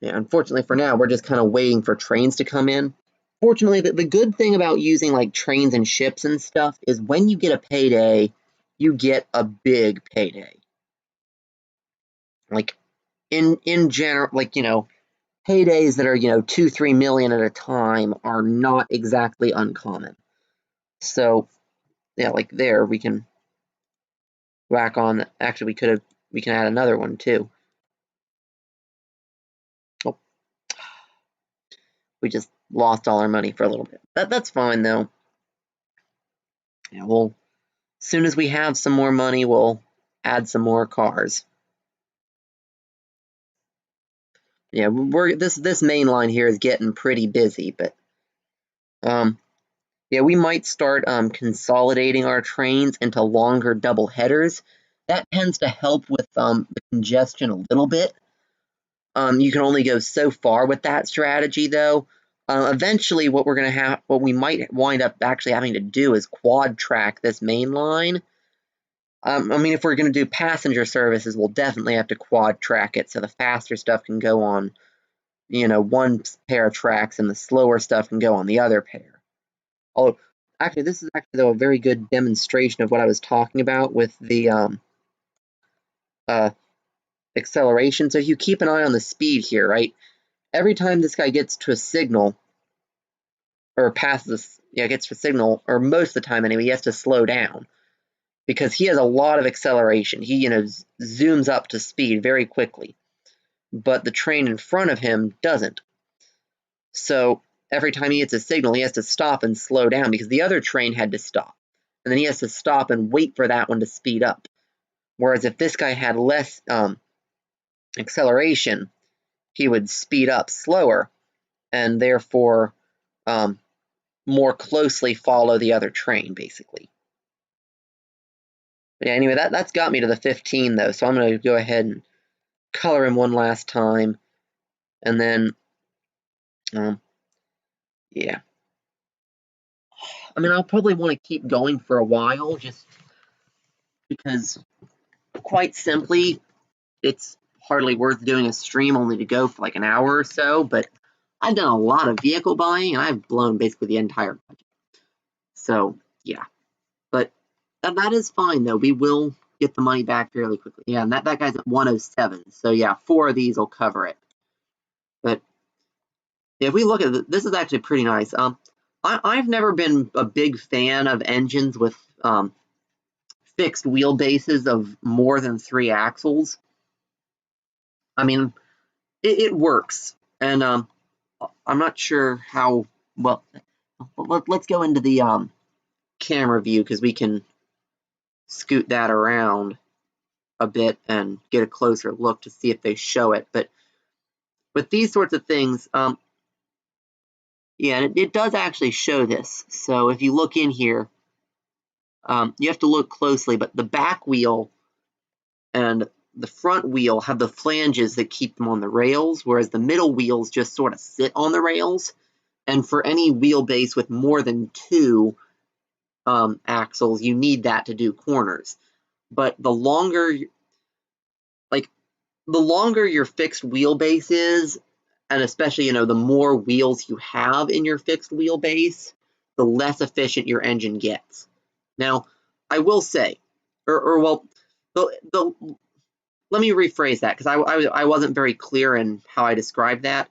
yeah, unfortunately for now, we're just kind of waiting for trains to come in. Fortunately, the good thing about using like trains and ships and stuff is when you get a payday, you get a big payday. Like in general, like, paydays that are, 2-3 million at a time are not exactly uncommon. So yeah, like there we can whack on. Actually, we can add another one too. Oh, we just lost all our money for a little bit. That's fine though. Yeah, as soon as we have some more money, we'll add some more cars. Yeah, this main line here is getting pretty busy, but yeah, we might start consolidating our trains into longer double headers. That tends to help with the congestion a little bit. You can only go so far with that strategy, though. Eventually, what we might wind up actually having to do is quad track this main line. I mean, if we're going to do passenger services, we'll definitely have to quad track it so the faster stuff can go on, one pair of tracks, and the slower stuff can go on the other pair. Although, actually, this is actually though a very good demonstration of what I was talking about with the acceleration. So if you keep an eye on the speed here, right? Every time this guy gets to a signal, or gets to a signal, or most of the time anyway, he has to slow down because he has a lot of acceleration. He, zooms up to speed very quickly, but the train in front of him doesn't. So every time he gets a signal, he has to stop and slow down because the other train had to stop. And then he has to stop and wait for that one to speed up. Whereas if this guy had less acceleration, he would speed up slower and therefore more closely follow the other train, basically. But yeah, anyway, that's got me to the 15, though, so I'm going to go ahead and color him one last time, and then, yeah. I mean, I'll probably want to keep going for a while, just because, quite simply, it's hardly worth doing a stream only to go for like an hour or so, but I've done a lot of vehicle buying, and I've blown basically the entire budget. So, yeah. But that is fine, though. We will get the money back fairly quickly. Yeah, and that guy's at 107. So, yeah, 4 of these will cover it. But if we look at it, this is actually pretty nice. I've never been a big fan of engines with fixed wheelbases of more than 3 axles. I mean, it works. And I'm not sure how well. Let's go into the camera view because we can scoot that around a bit and get a closer look to see if they show it. But with these sorts of things, yeah, it does actually show this. So if you look in here, you have to look closely, but the back wheel and the front wheel have the flanges that keep them on the rails, whereas the middle wheels just sort of sit on the rails. And for any wheelbase with more than 2 axles, you need that to do corners. But the longer your fixed wheelbase is, and especially, the more wheels you have in your fixed wheelbase, the less efficient your engine gets. Now, I will say, let me rephrase that because I wasn't very clear in how I described that.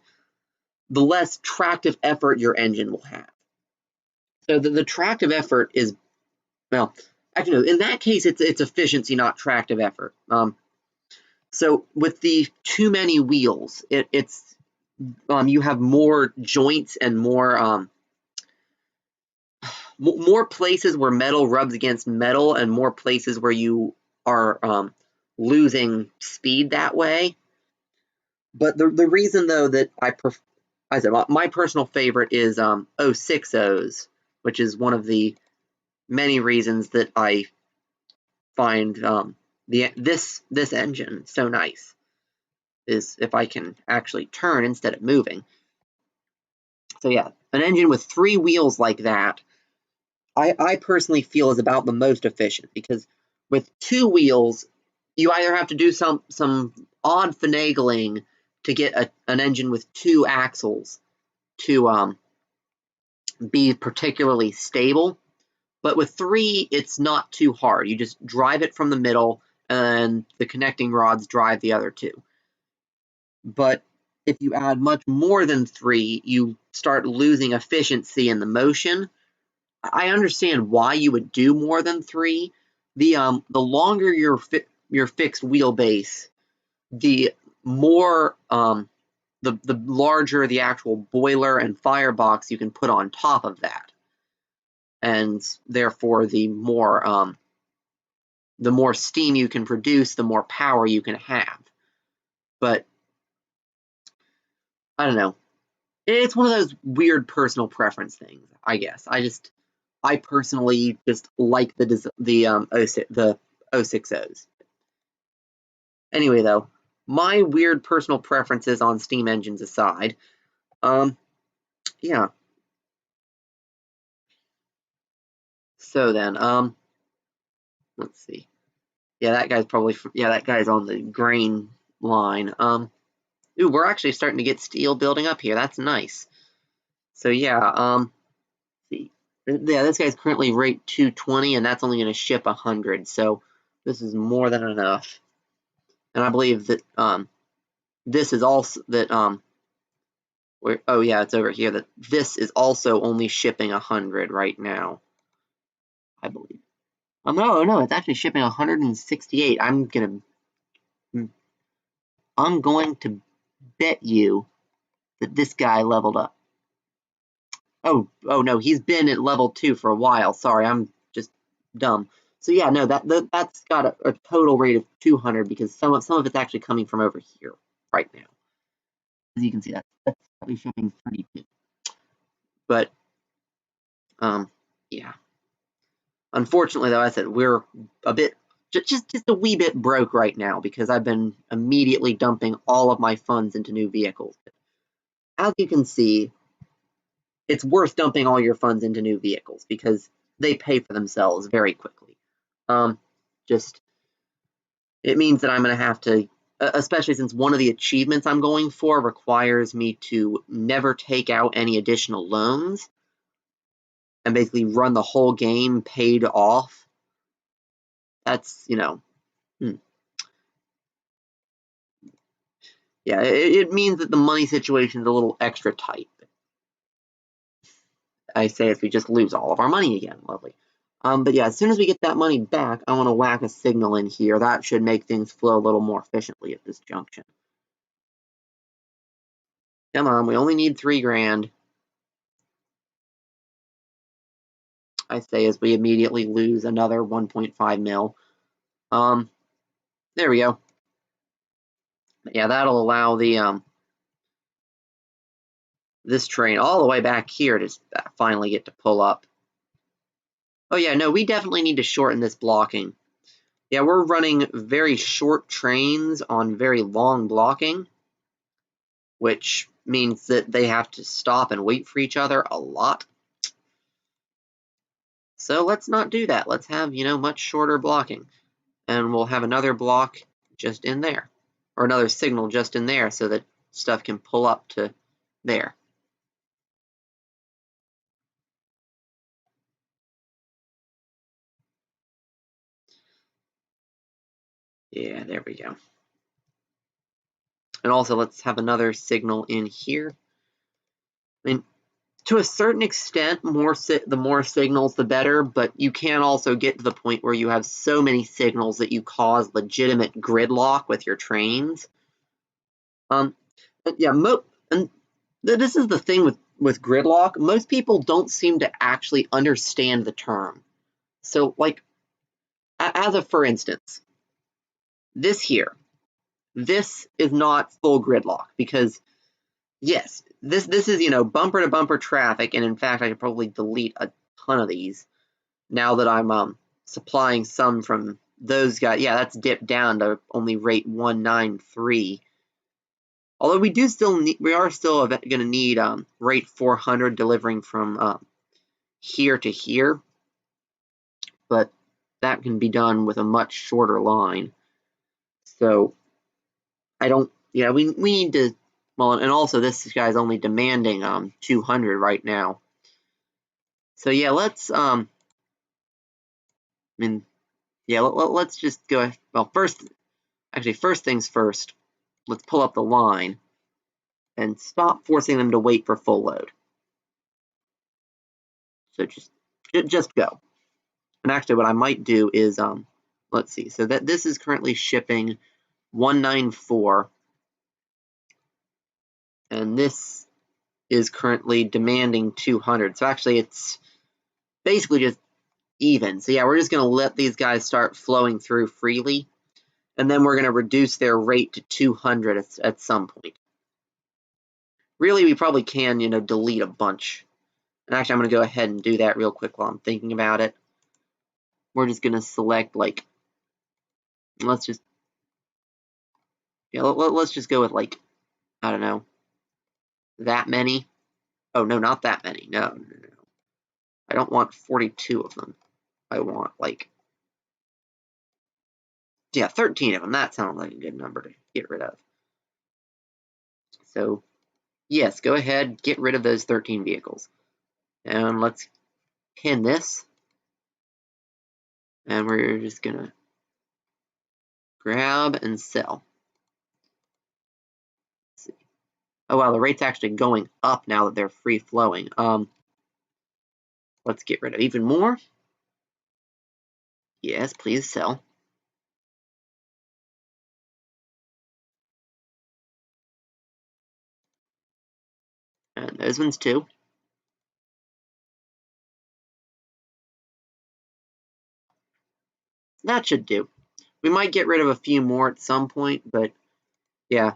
The less tractive effort your engine will have. So the tractive effort is, well, actually, no, in that case, it's efficiency, not tractive effort. So with the too many wheels, it's you have more joints and more more places where metal rubs against metal, and more places where you are losing speed that way. But the reason though that I said my personal favorite is 060s, which is one of the many reasons that I find this engine so nice, is if I can actually turn instead of moving. So yeah, an engine with 3 wheels like that, I personally feel is about the most efficient, because with 2 wheels, you either have to do some odd finagling to get an engine with 2 axles to be particularly stable. But with 3, it's not too hard. You just drive it from the middle, and the connecting rods drive the other 2. But if you add much more than 3, you start losing efficiency in the motion. I understand why you would do more than 3. The longer your fixed wheelbase, the more the larger the actual boiler and firebox you can put on top of that, and therefore the more steam you can produce, the more power you can have. But I don't know. It's one of those weird personal preference things, I guess. I personally just like the 060s. Anyway, though, my weird personal preferences on steam engines aside, yeah. So then, let's see. Yeah, that guy's on the grain line. Ooh, we're actually starting to get steel building up here. That's nice. So yeah, see. Yeah, this guy's currently rate 220, and that's only going to ship 100. So this is more than enough. And I believe that this is also that oh yeah, it's over here, that this is also only shipping 100 right now, I believe. No, it's actually shipping 168. I'm going to bet you that this guy leveled up. Oh no, he's been at level 2 for a while. Sorry, I'm just dumb. So yeah, no, that's got a total rate of 200, because some of it's actually coming from over here right now. As you can see, that's probably shipping 32. But yeah. Unfortunately, though, I said we're a bit just a wee bit broke right now, because I've been immediately dumping all of my funds into new vehicles. As you can see, it's worth dumping all your funds into new vehicles, because they pay for themselves very quickly. Just it means that I'm going to have to, especially since one of the achievements I'm going for requires me to never take out any additional loans and basically run the whole game paid off. That's, yeah, it means that the money situation is a little extra tight. I say if we just lose all of our money again. Lovely. But yeah, as soon as we get that money back, I want to whack a signal in here. That should make things flow a little more efficiently at this junction. Come on, we only need 3 grand. I say as we immediately lose another 1.5 mil. There we go. But yeah, that'll allow the this train all the way back here to finally get to pull up. Oh yeah, no, we definitely need to shorten this blocking. Yeah, we're running very short trains on very long blocking, which means that they have to stop and wait for each other a lot. So let's not do that. Let's have, much shorter blocking. And we'll have another block just in there, or another signal just in there, so that stuff can pull up to there. Yeah, there we go. And also, let's have another signal in here. I mean, To a certain extent, the more signals, the better, but you can also get to the point where you have so many signals that you cause legitimate gridlock with your trains. Yeah, and this is the thing with gridlock. Most people don't seem to actually understand the term. So, like, as a for instance, this here, this is not full gridlock because yes, this is bumper to bumper traffic, and in fact, I could probably delete a ton of these now that I'm supplying some from those guys. Yeah, that's dipped down to only rate 193. Although we are still going to need rate 400 delivering from here to here, but that can be done with a much shorter line. So I don't. Yeah, we need to. Well, and also this guy's only demanding 200 right now. So yeah, let's I mean, yeah, let's just go. Well, first things first. Let's pull up the line and stop forcing them to wait for full load. So just go. And actually, what I might do is let's see. So that this is currently shipping 194, and this is currently demanding 200. So actually, it's basically just even. So yeah, we're just going to let these guys start flowing through freely, and then we're going to reduce their rate to 200 at some point. Really, we probably can, delete a bunch. And actually, I'm going to go ahead and do that real quick while I'm thinking about it. We're just going to select, like, let's just go with, like, I don't know, that many. Oh, no, not that many. No. I don't want 42 of them. I want, like, yeah, 13 of them. That sounds like a good number to get rid of. So, yes, go ahead, get rid of those 13 vehicles. And let's pin this. And we're just going to grab and sell. Let's see. Oh, wow, the rate's actually going up now that they're free flowing. Let's get rid of even more. Yes, please sell. And those ones too. That should do. We might get rid of a few more at some point, but yeah.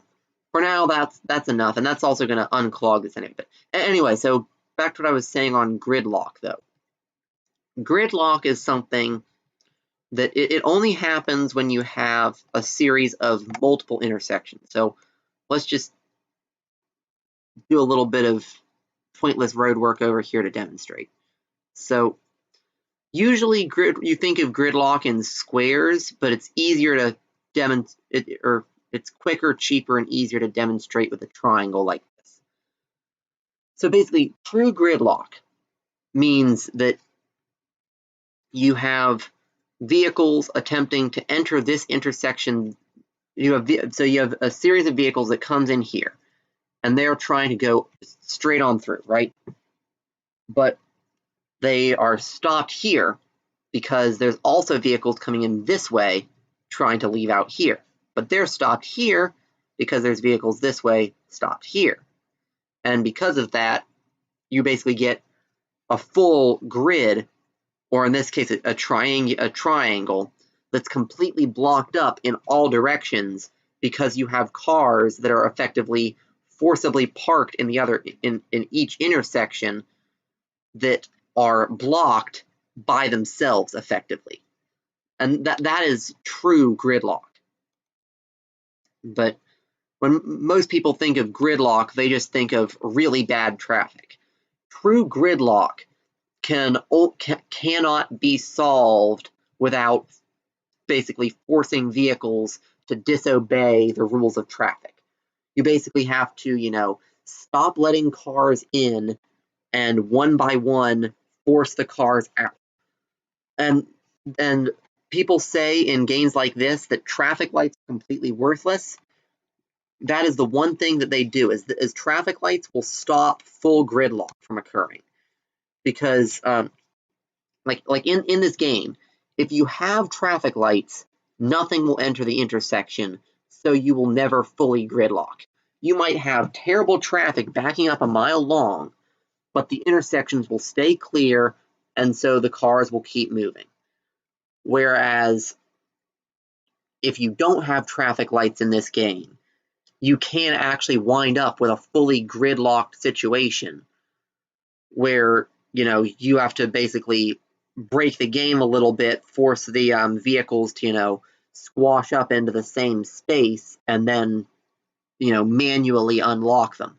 For now, that's enough, and that's also going to unclog this anyway. But anyway, so back to what I was saying on gridlock, though. Gridlock is something that it only happens when you have a series of multiple intersections. So let's just do a little bit of pointless road work over here to demonstrate. So usually you think of gridlock in squares, but it's easier to demonstrate, or it's quicker, cheaper, and easier to demonstrate with a triangle like this. So basically, true gridlock means that you have vehicles attempting to enter this intersection. You have a series of vehicles that comes in here, and they're trying to go straight on through, right? But they are stopped here because there's also vehicles coming in this way trying to leave out here. But they're stopped here because there's vehicles this way stopped here. And because of that, you basically get a full grid, or in this case, a triangle that's completely blocked up in all directions because you have cars that are effectively forcibly parked in each intersection that are blocked by themselves effectively. And that is true gridlock. But when most people think of gridlock, they just think of really bad traffic. True gridlock cannot be solved without basically forcing vehicles to disobey the rules of traffic. You basically have to, stop letting cars in and one by one force the cars out. And people say in games like this that traffic lights are completely worthless. that is the one thing that they do is traffic lights will stop full gridlock from occurring. Because like in this game, if you have traffic lights, nothing will enter the intersection, so you will never fully gridlock. You might have terrible traffic backing up a mile long, but the intersections will stay clear, and so the cars will keep moving. Whereas if you don't have traffic lights in this game, you can actually wind up with a fully gridlocked situation where, you know, you have to basically break the game a little bit, force the vehicles to, you know, squash up into the same space, and then, you know, manually unlock them,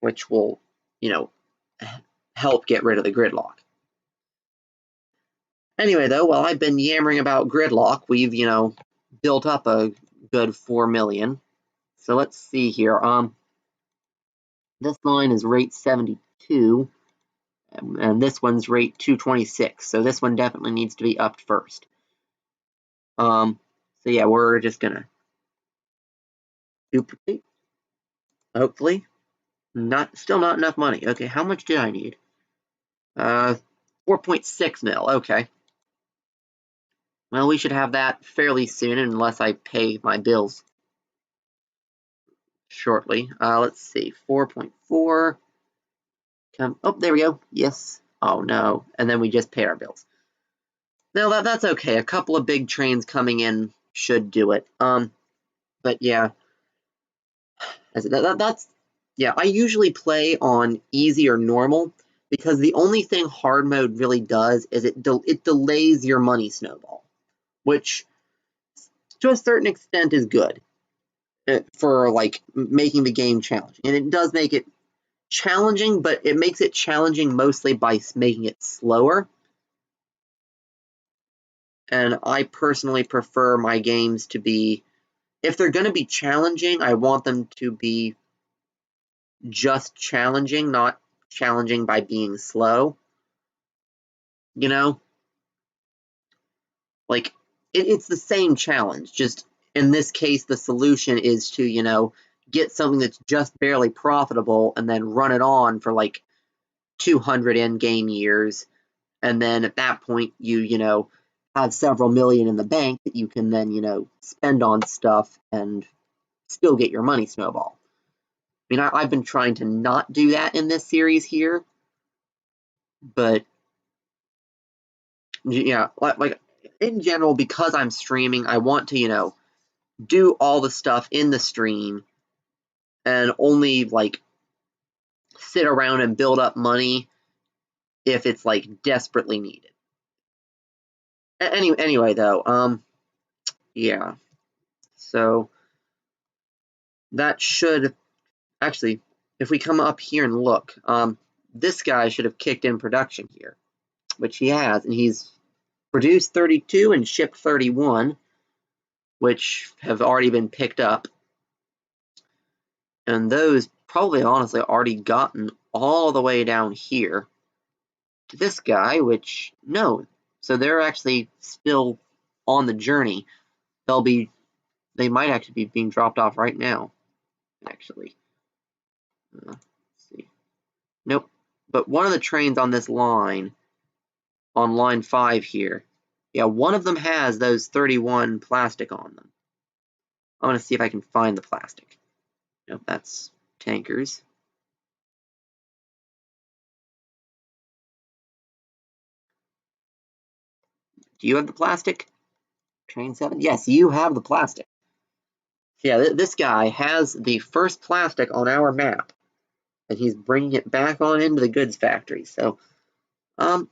which will, you know, help get rid of the gridlock. Anyway, though, while I've been yammering about gridlock, we've, you know, built up a good 4 million. So let's see here. This line is rate 72, and this one's rate 226. So this one definitely needs to be upped first. So yeah, we're just gonna duplicate. Hopefully, still not enough money. Okay, how much did I need? 4.6 mil. Okay. Well, we should have that fairly soon, unless I pay my bills shortly. Let's see, 4.4. Oh, there we go. Yes. Oh no. And then we just pay our bills. Now that's okay. A couple of big trains coming in should do it. But yeah, that's yeah. I usually play on easy or normal because the only thing hard mode really does is it delays your money snowball, which to a certain extent is good for like making the game challenging, and it does make it challenging, but it makes it challenging mostly by making it slower. And I personally prefer my games to be, if they're going to be challenging, I want them to be just challenging, not challenging by being slow. You know? Like, it's the same challenge, just in this case, the solution is to, you know, get something that's just barely profitable and then run it on for like 200 in-game years. And then at that point, you know, have several million in the bank that you can then, you know, spend on stuff and still get your money snowball. I mean, I've been trying to not do that in this series here, but yeah, like in general, because I'm streaming, I want to, you know, do all the stuff in the stream and only like sit around and build up money if it's like desperately needed. Anyway, though, yeah, so that should actually, if we come up here and look, this guy should have kicked in production here, which he has, and he's produced 32 and shipped 31, which have already been picked up. And those probably honestly already gotten all the way down here to this guy, which no. So they're actually still on the journey. They might actually be being dropped off right now, actually. Let's see. Nope. But one of the trains on this line, on line 5 here, yeah, one of them has those 31 plastic on them. I want to see if I can find the plastic. Nope, that's tankers. Do you have the plastic? Train 7? Yes, you have the plastic. Yeah, this guy has the first plastic on our map, and he's bringing it back on into the goods factory. So, yeah,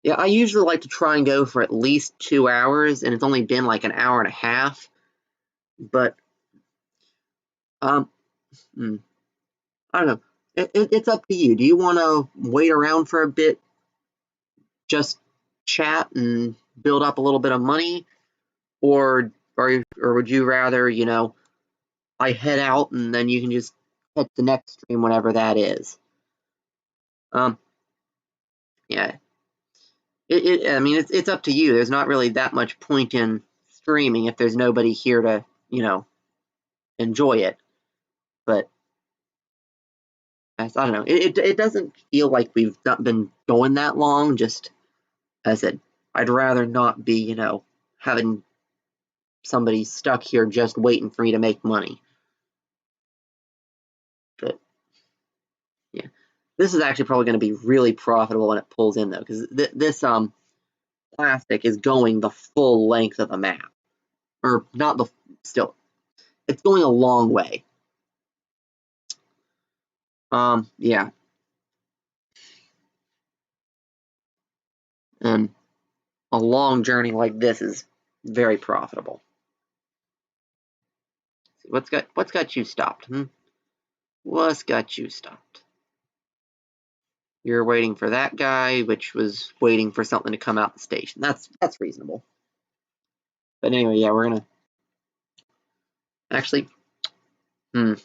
yeah, I usually like to try and go for at least 2 hours, and it's only been like an hour and a half. But, I don't know. It's up to you. Do you want to wait around for a bit, just chat and build up a little bit of money, or would you rather, you know, I head out and then you can just hit the next stream whenever that is? Yeah. I mean, it's up to you. There's not really that much point in streaming if there's nobody here to, enjoy it. But I don't know. It doesn't feel like we've not been going that long. Just as I said, I'd rather not be, having somebody stuck here just waiting for me to make money. But yeah, this is actually probably going to be really profitable when it pulls in though, because this plastic is going the full length of the map, or not the still. It's going a long way. Yeah. And a long journey like this is very profitable. What's got you stopped? What's got you stopped? You're waiting for that guy, which was waiting for something to come out the station. That's reasonable. But anyway, yeah, we're gonna actually. Let's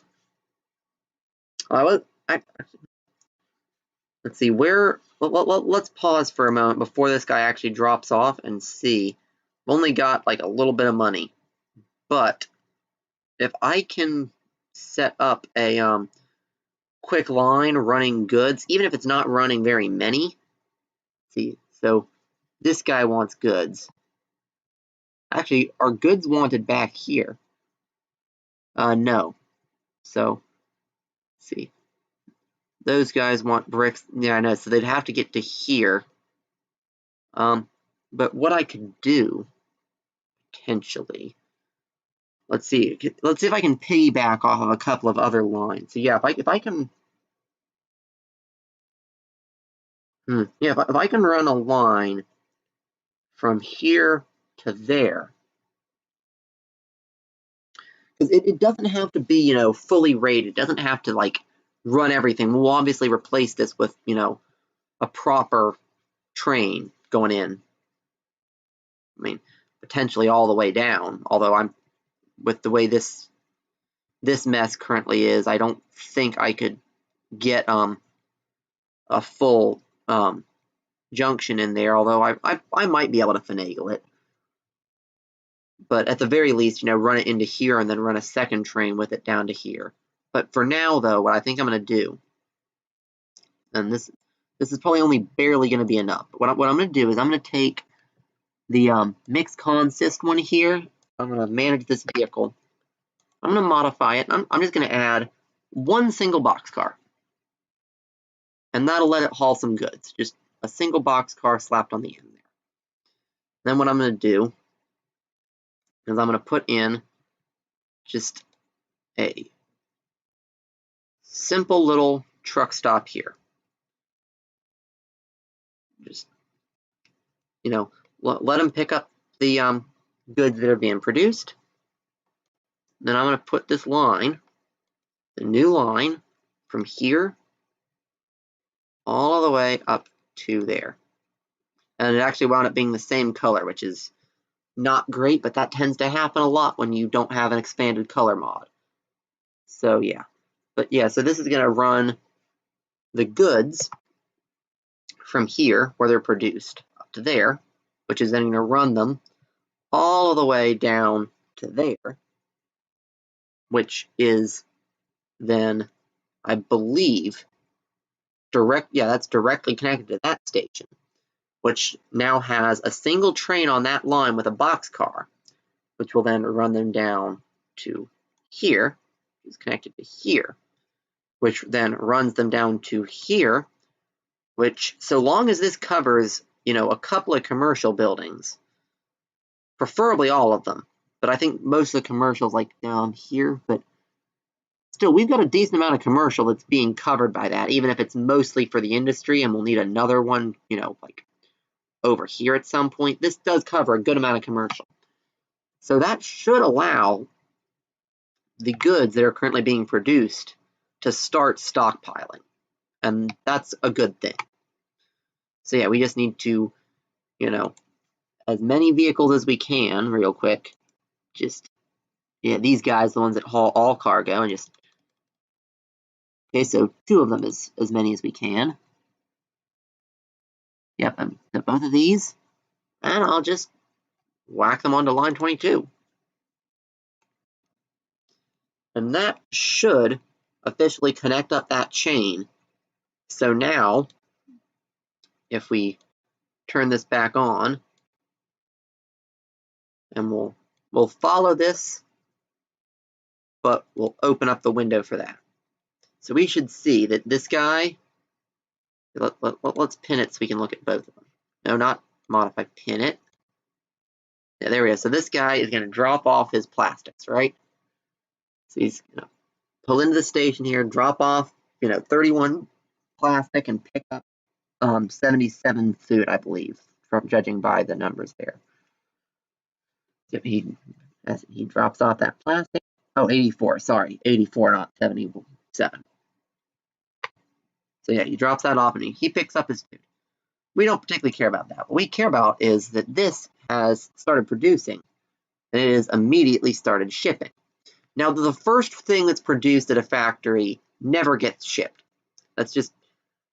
see where. Let's pause for a moment before this guy actually drops off and see. I've only got like a little bit of money, but if I can set up a quick line running goods, even if it's not running very many. See, so this guy wants goods. Actually, are goods wanted back here? No. So, let's see. Those guys want bricks. Yeah, I know. So they'd have to get to here. But what I could do, potentially, let's see. Let's see if I can piggyback off of a couple of other lines. So yeah, if I can, yeah, if I can run a line from here to there, because it doesn't have to be fully rated. It doesn't have to like run everything. We'll obviously replace this with a proper train going in. I mean, potentially all the way down. Although I'm with the way this mess currently is, I don't think I could get a full junction in there. Although I might be able to finagle it. But at the very least, run it into here and then run a second train with it down to here. But for now, though, what I think I'm going to do, and this is probably only barely going to be enough. But what I'm going to do is I'm going to take the mixed consist one here. I'm going to manage this vehicle. I'm going to modify it. I'm just going to add one single boxcar. And that'll let it haul some goods. Just a single boxcar slapped on the end there. Then what I'm going to do is I'm going to put in just a simple little truck stop here. Just, let them pick up the goods that are being produced. Then I'm going to put this line, the new line, from here all the way up to there. And it actually wound up being the same color, which is not great, but that tends to happen a lot when you don't have an expanded color mod. So yeah. But yeah, so this is going to run the goods from here, where they're produced, up to there, which is then going to run them all the way down to there, which is then, I believe, that's directly connected to that station, which now has a single train on that line with a boxcar, which will then run them down to here, which is connected to here, which then runs them down to here, which, so long as this covers, a couple of commercial buildings, preferably all of them, but I think most of the commercials like down here, but still, we've got a decent amount of commercial that's being covered by that, even if it's mostly for the industry, and we'll need another one, like over here at some point. This does cover a good amount of commercial. So that should allow the goods that are currently being produced to start stockpiling. And that's a good thing. So yeah, we just need to, as many vehicles as we can, real quick. Just, yeah, these guys, the ones that haul all cargo, and just, okay, so 2 of them is as many as we can. Yep, both of these, and I'll just whack them onto line 22. And that should officially connect up that chain. So now, if we turn this back on, and we'll follow this, but we'll open up the window for that. So we should see that this guy, let's pin it so we can look at both of them. No, not modify, pin it. Yeah, there we go. So this guy is going to drop off his plastics, right? So he's going to pull into the station here, drop off, 31 plastic, and pick up 77 food, I believe, from judging by the numbers there. So he drops off that plastic. Oh, 84, sorry, 84, not 77. So yeah, he drops that off and he picks up his food. We don't particularly care about that. What we care about is that this has started producing, and it has immediately started shipping. Now, the first thing that's produced at a factory never gets shipped. That's just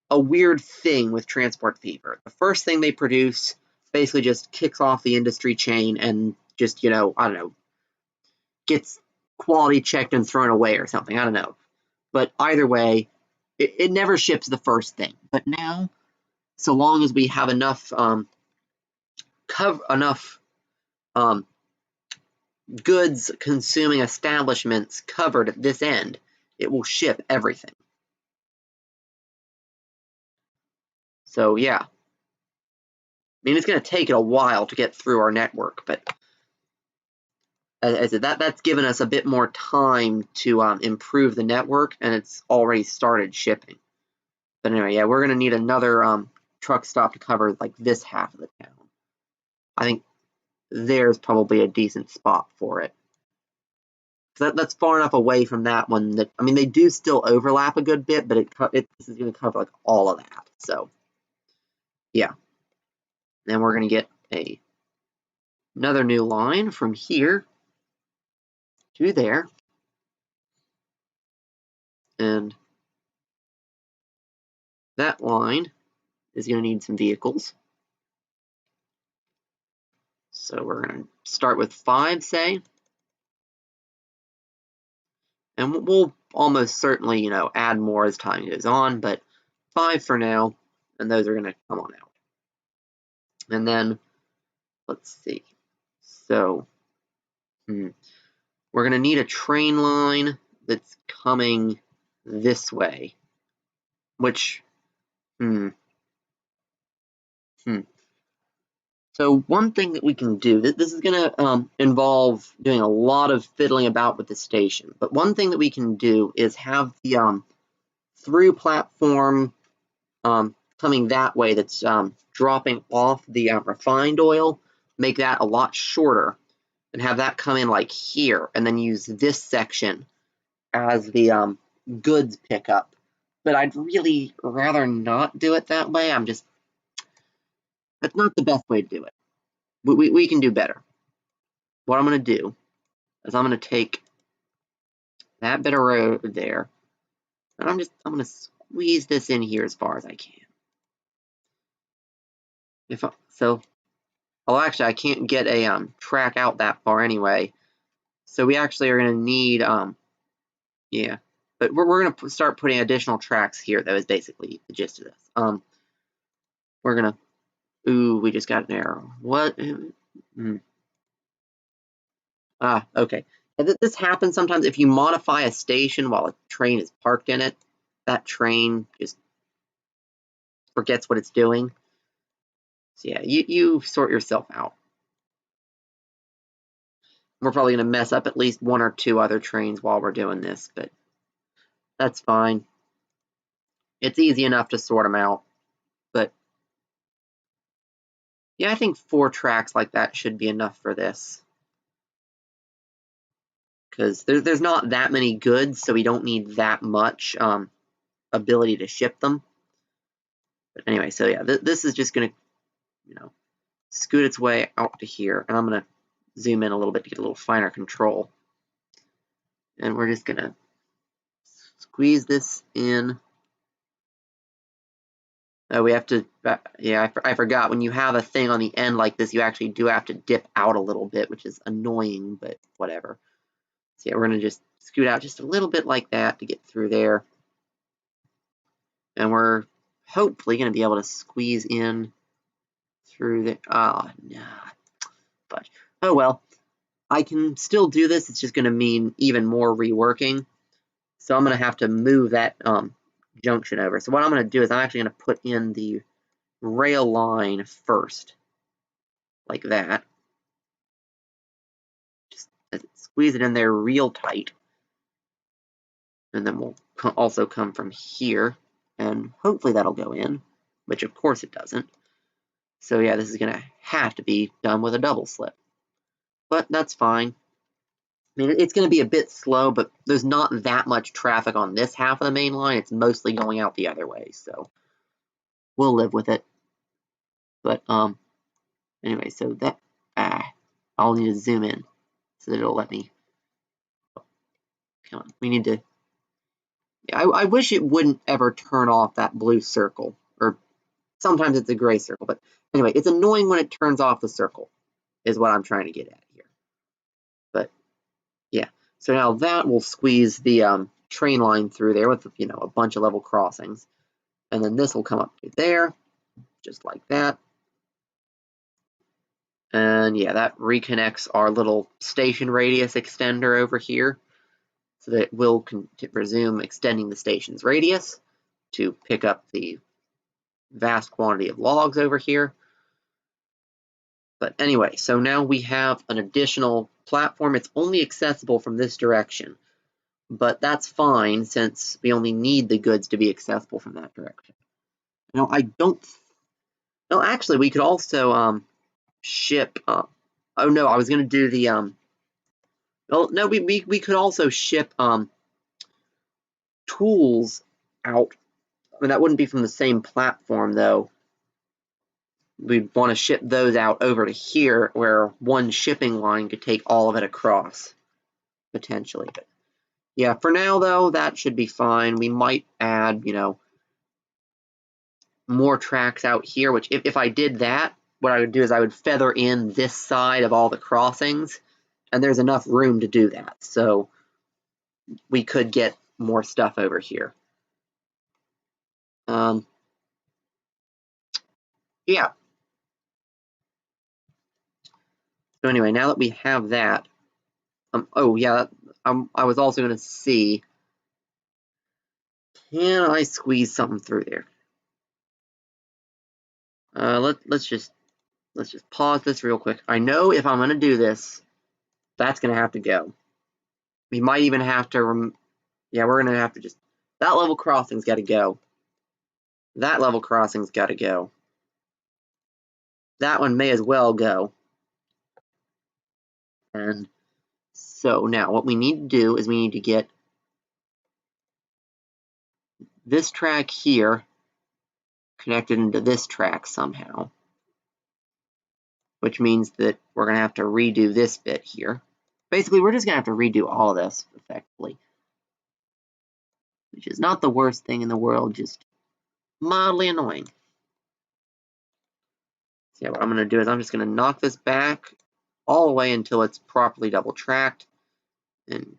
a weird thing with transport fever. The first thing they produce basically just kicks off the industry chain and just, I don't know, gets quality checked and thrown away or something. I don't know. But either way, it never ships the first thing. But now, so long as we have enough goods consuming establishments covered at this end, it will ship everything. So yeah, I mean, it's going to take it a while to get through our network, but as I said, that's given us a bit more time to improve the network, and it's already started shipping. But anyway, yeah, we're going to need another truck stop to cover like this half of the town. I think there's probably a decent spot for it. So that's far enough away from that one that, I mean, they do still overlap a good bit, but this is going to cover like all of that. So yeah, then we're going to get another new line from here to there, and that line is going to need some vehicles. So we're going to start with 5, say, and we'll almost certainly, add more as time goes on, but 5 for now, and those are going to come on out. And then, let's see, so we're going to need a train line that's coming this way, which, So one thing that we can do, this is going to involve doing a lot of fiddling about with the station, but one thing that we can do is have the through platform coming that way that's dropping off the refined oil, make that a lot shorter, and have that come in like here, and then use this section as the goods pickup. But I'd really rather not do it that way. That's not the best way to do it. We can do better. What I'm going to do is I'm going to take that bit of road there, and I'm going to squeeze this in here as far as I can. Actually, I can't get a track out that far anyway, so we actually are going to need yeah, but we're going to start putting additional tracks here. That was basically the gist of this. We're going to, ooh, we just got an error. What? Okay. This happens sometimes if you modify a station while a train is parked in it. That train just forgets what it's doing. So yeah, you sort yourself out. We're probably going to mess up at least 1 or 2 other trains while we're doing this, but that's fine. It's easy enough to sort them out. But yeah, I think 4 tracks like that should be enough for this. Because there's not that many goods, so we don't need that much ability to ship them. But anyway, so yeah, this is just going to, scoot its way out to here. And I'm going to zoom in a little bit to get a little finer control. And we're just going to squeeze this in We have to, yeah, I forgot, when you have a thing on the end like this, you actually do have to dip out a little bit, which is annoying, but whatever. So yeah, we're going to just scoot out just a little bit like that to get through there. And we're hopefully going to be able to squeeze in through the, oh, no, but, oh well. I can still do this, it's just going to mean even more reworking. So I'm going to have to move that junction over. So what I'm going to do is I'm actually going to put in the rail line first, like that. Just squeeze it in there real tight. And then we'll also come from here, and hopefully that'll go in, which of course it doesn't. So yeah, this is going to have to be done with a double slip. But that's fine. I mean, it's going to be a bit slow, but there's not that much traffic on this half of the main line. It's mostly going out the other way, so we'll live with it. But anyway, so that I'll need to zoom in so that it'll let me. Come on, we need to. I wish it wouldn't ever turn off that blue circle, or sometimes it's a gray circle. But anyway, it's annoying when it turns off the circle, is what I'm trying to get at here. But yeah, so now that will squeeze the train line through there with a bunch of level crossings, and then this will come up to there, just like that. And yeah, that reconnects our little station radius extender over here, so that it will resume extending the station's radius to pick up the vast quantity of logs over here. But anyway, so now we have an additional platform. It's only accessible from this direction, but that's fine since we only need the goods to be accessible from that direction. Now, I don't. No, actually, we could also ship. Oh no, I was going to do the. Well, no, we could also ship tools out. I mean, that wouldn't be from the same platform though. We'd want to ship those out over to here, where one shipping line could take all of it across, potentially. But yeah, for now though, that should be fine. We might add, more tracks out here, which if I did that, what I would do is I would feather in this side of all the crossings, and there's enough room to do that. So we could get more stuff over here. Yeah. So anyway, now that we have that, oh yeah, I was also going to see, can I squeeze something through there? Let's just pause this real quick. I know if I'm going to do this, that's going to have to go. We might even have to, yeah, we're going to have to just, that level crossing's got to go. That level crossing's got to go. That one may as well go. And so now what we need to do is we need to get this track here connected into this track somehow, which means that we're going to have to redo this bit here. Basically, we're just going to have to redo all of this effectively, which is not the worst thing in the world, just mildly annoying. So yeah, what I'm going to do is I'm just going to knock this back all the way until it's properly double tracked, and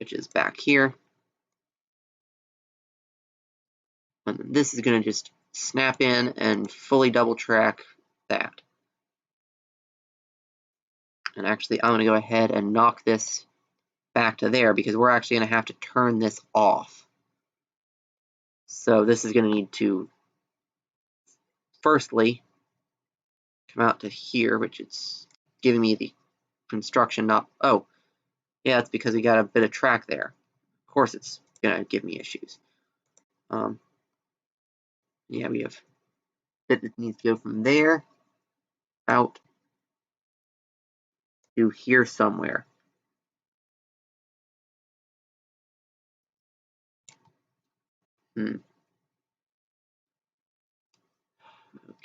which is back here. And this is going to just snap in and fully double track that. And actually, I'm going to go ahead and knock this back to there because we're actually going to have to turn this off. So this is going to need to firstly come out to here, which it's giving me the construction not. Oh, yeah, it's because we got a bit of track there. Of course, it's going to give me issues. Yeah, we have bit that needs to go from there out to here somewhere.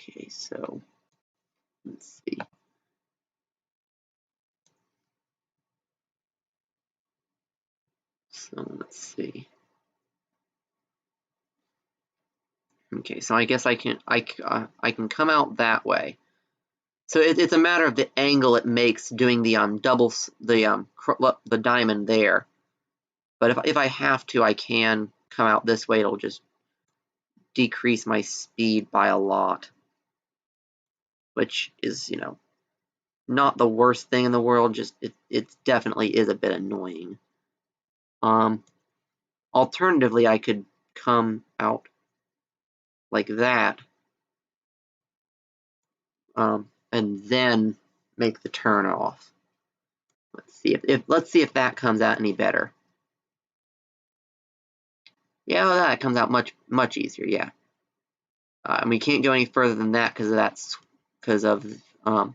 Okay, so let's see. So let's see. Okay, so I guess I can come out that way. So it's a matter of the angle it makes doing the the diamond there. But if I have to, I can come out this way. It'll just decrease my speed by a lot, which is, you know, not the worst thing in the world. Just it definitely is a bit annoying. Alternatively, I could come out like that, and then make the turn off. Let's see if that comes out any better. Yeah, well, that comes out much easier. Yeah, and we can't go any further than that because of oh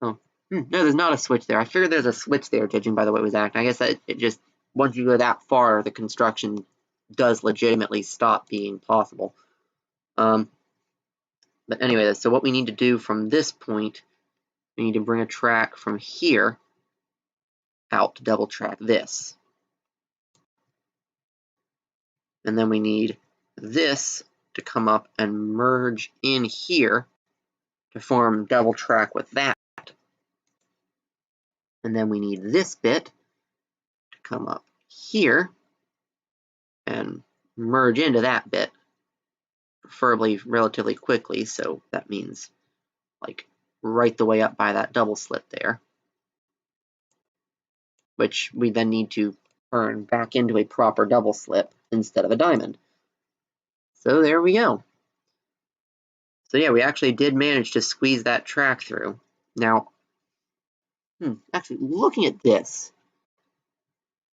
no, there's not a switch there. I figured there's a switch there, judging by the way it was acting. I guess that it just once you go that far, the construction does legitimately stop being possible. But anyway, so what we need to do from this point, we need to bring a track from here out to double track this. And then we need this to come up and merge in here to form double track with that. And then we need this bit to come up here and merge into that bit, preferably relatively quickly, so that means like right the way up by that double slit there, which we then need to turn back into a proper double slit instead of a diamond. So there we go. So yeah, we actually did manage to squeeze that track through. Now, actually, looking at this,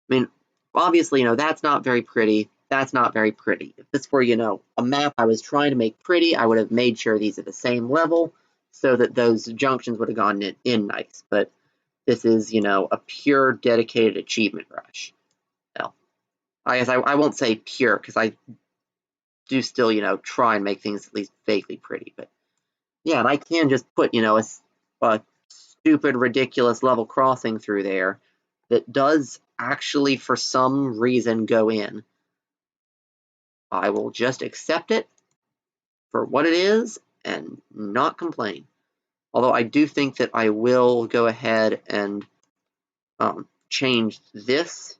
I mean, obviously, you know, that's not very pretty. That's not very pretty. If this were, you know, a map I was trying to make pretty, I would have made sure these are the same level so that those junctions would have gone in nice. But this is, you know, a pure dedicated achievement rush. Well, I guess I won't say pure because I do still, you know, try and make things at least vaguely pretty. But yeah, and I can just put, you know, a stupid, ridiculous level crossing through there that does actually, for some reason, go in. I will just accept it for what it is and not complain. Although I do think that I will go ahead and change this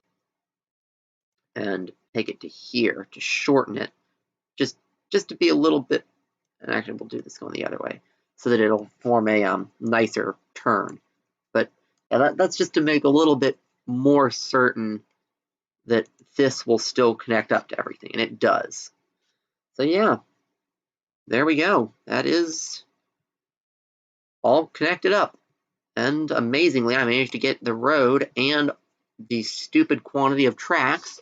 and take it to here to shorten it, just to be a little bit, and actually we'll do this going the other way, so that it'll form a nicer turn. But yeah, that's just to make a little bit more certain that this will still connect up to everything, and it does. So yeah, there we go. That is all connected up. And amazingly, I managed to get the road and the stupid quantity of tracks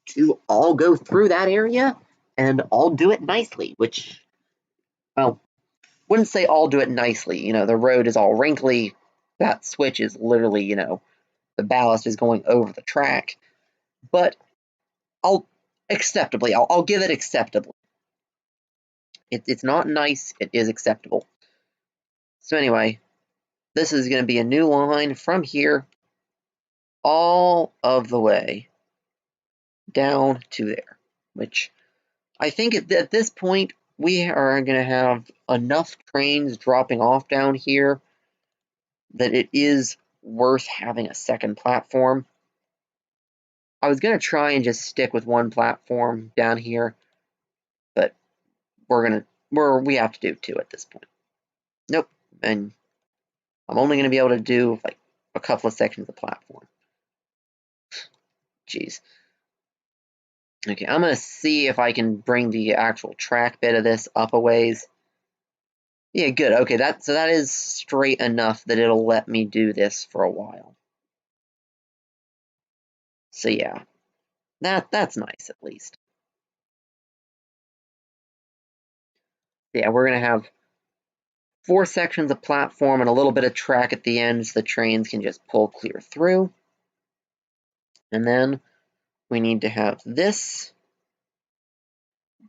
to all go through that area and all do it nicely, which, well, wouldn't say all do it nicely. You know, the road is all wrinkly. That switch is literally, you know, the ballast is going over the track. But I'll give it acceptably. It's not nice. It is acceptable. So anyway, this is going to be a new line from here all of the way down to there, which I think at this point we are going to have enough trains dropping off down here that it is worth having a second platform. I was going to try and just stick with one platform down here, but we have to do two at this point. Nope, and I'm only going to be able to do like a couple of sections of the platform. Jeez. Okay, I'm going to see if I can bring the actual track bit of this up a ways. Yeah, good. Okay, so that is straight enough that it'll let me do this for a while. So yeah, that's nice at least. Yeah, we're going to have 4 sections of platform and a little bit of track at the end so the trains can just pull clear through. And then we need to have this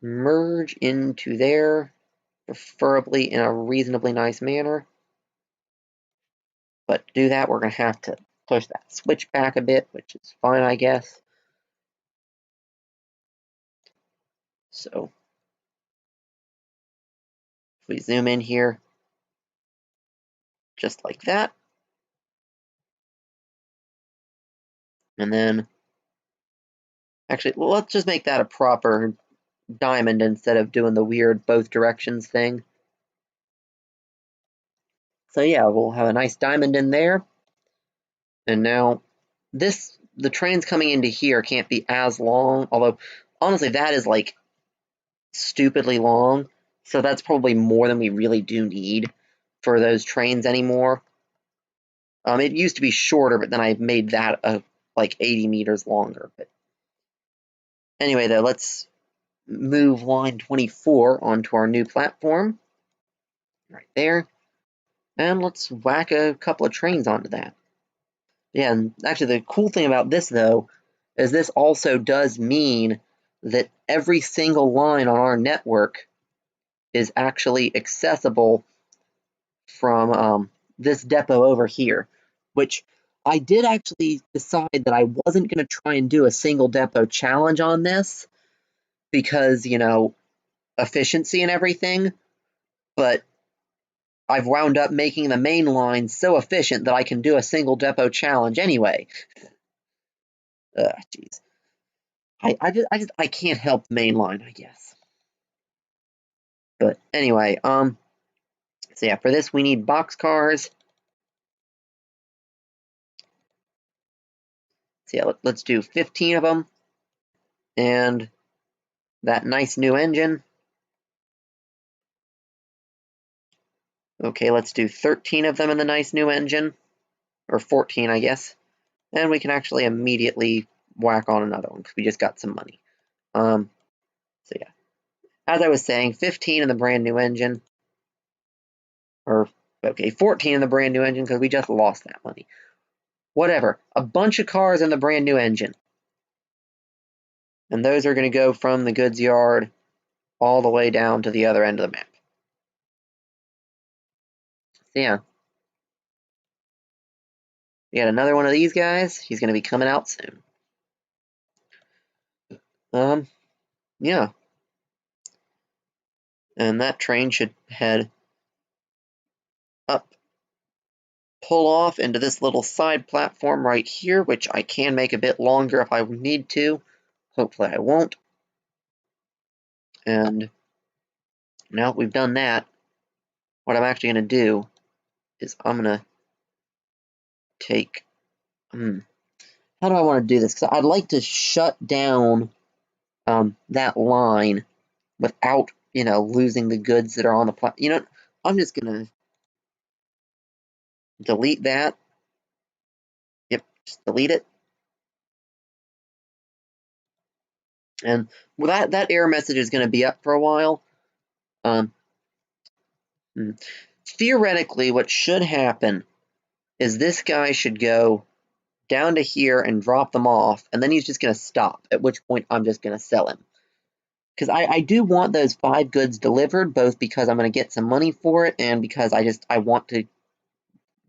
merge into there, preferably in a reasonably nice manner. But to do that, we're going to have to push that switch back a bit, which is fine, I guess. So if we zoom in here, just like that. And then, actually, well, let's just make that a proper diamond instead of doing the weird both directions thing. So yeah, we'll have a nice diamond in there. And now the trains coming into here can't be as long, although honestly that is like stupidly long. So that's probably more than we really do need for those trains anymore. It used to be shorter, but then I made that like 80 meters longer. But anyway, though, let's move line 24 onto our new platform. Right there. And let's whack a couple of trains onto that. Yeah, and actually the cool thing about this, though, is this also does mean that every single line on our network is actually accessible from this depot over here, which I did actually decide that I wasn't going to try and do a single depot challenge on this because, you know, efficiency and everything, but I've wound up making the main line so efficient that I can do a single depot challenge anyway. Jeez. I can't help the main line, I guess. But anyway, so yeah, for this we need boxcars. So yeah, let's do 15 of them. And that nice new engine. Okay, let's do 13 of them in the nice new engine. Or 14, I guess. And we can actually immediately whack on another one because we just got some money. So yeah, as I was saying, 15 in the brand new engine. Or, okay, 14 in the brand new engine because we just lost that money. Whatever, a bunch of cars in the brand new engine. And those are going to go from the goods yard all the way down to the other end of the map. So yeah. We got another one of these guys. He's going to be coming out soon. Yeah. And that train should head up, pull off into this little side platform right here, which I can make a bit longer if I need to. Hopefully I won't. And now that we've done that, what I'm actually going to do is I'm going to take... how do I want to do this? Because I'd like to shut down that line without, you know, losing the goods that are on the platform. You know, I'm just going to delete that. Yep, just delete it. And well, that error message is going to be up for a while. Theoretically, what should happen is this guy should go down to here and drop them off, and then he's just going to stop, at which point I'm just going to sell him. Because I do want those 5 goods delivered, both because I'm going to get some money for it, and because I want to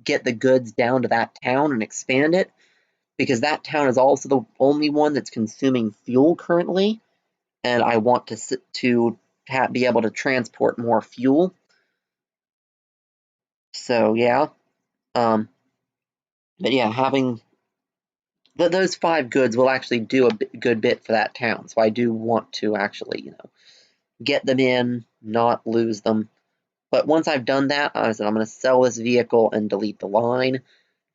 get the goods down to that town and expand it, because that town is also the only one that's consuming fuel currently, and I want to be able to transport more fuel. So yeah, but yeah, having those 5 goods will actually do a good bit for that town. So I do want to actually, you know, get them in, not lose them. But once I've done that, I said I'm going to sell this vehicle and delete the line,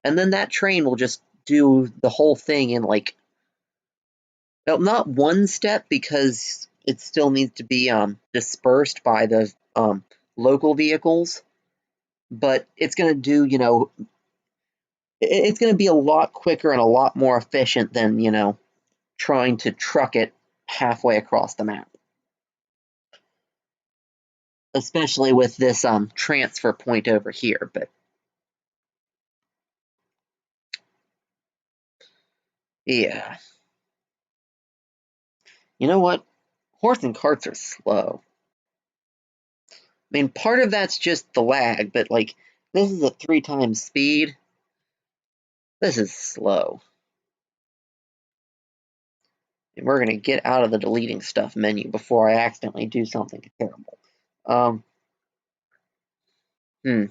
and then that train will just do the whole thing in like, well, not one step because it still needs to be dispersed by the local vehicles, but it's going to do, you know, it's going to be a lot quicker and a lot more efficient than, you know, trying to truck it halfway across the map. Especially with this transfer point over here, but yeah. You know what? Horse and carts are slow. I mean, part of that's just the lag, but like, this is at 3 times speed. This is slow. And we're going to get out of the deleting stuff menu before I accidentally do something terrible. Hmm.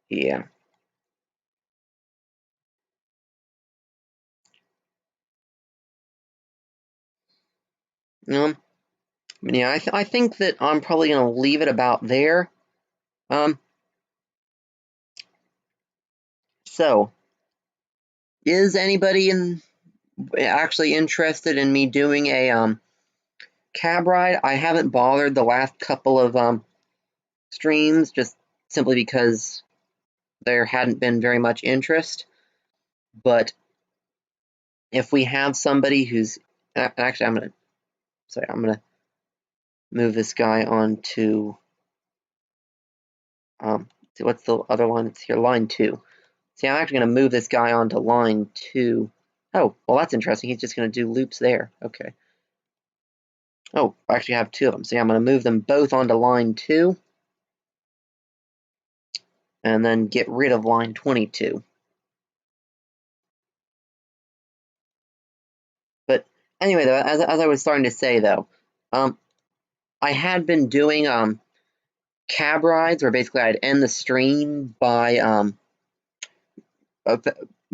Yeah. Yeah, I think that I'm probably going to leave it about there. So, is anybody actually interested in me doing a cab ride? I haven't bothered the last couple of streams just simply because there hadn't been very much interest. But if we have somebody who's actually, I'm gonna move this guy onto what's the other line that's here? Line 2. See, I'm actually going to move this guy onto line 2. Oh, well, that's interesting. He's just going to do loops there. Okay. Oh, I actually have 2 of them. So yeah, I'm going to move them both onto line 2. And then get rid of line 22. But anyway, though, as I was starting to say, though, I had been doing cab rides where basically I'd end the stream by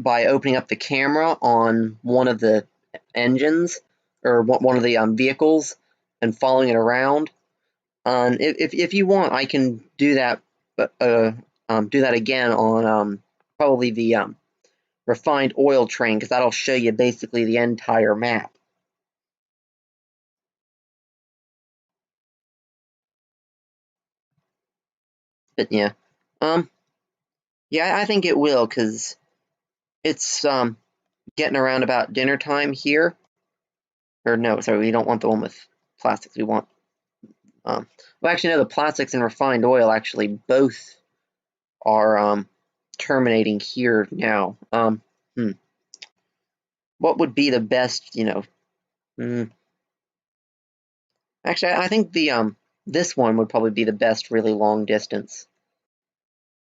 opening up the camera on one of the engines or one of the vehicles and following it around. If you want, I can do that. Do that again on probably the refined oil train because that'll show you basically the entire map. But yeah, yeah, I think it will because it's getting around about dinner time here. Or no, sorry, we don't want the one with plastics. We want well, actually, no, the plastics and refined oil actually both are terminating here now. What would be the best, actually, I think the this one would probably be the best really long distance.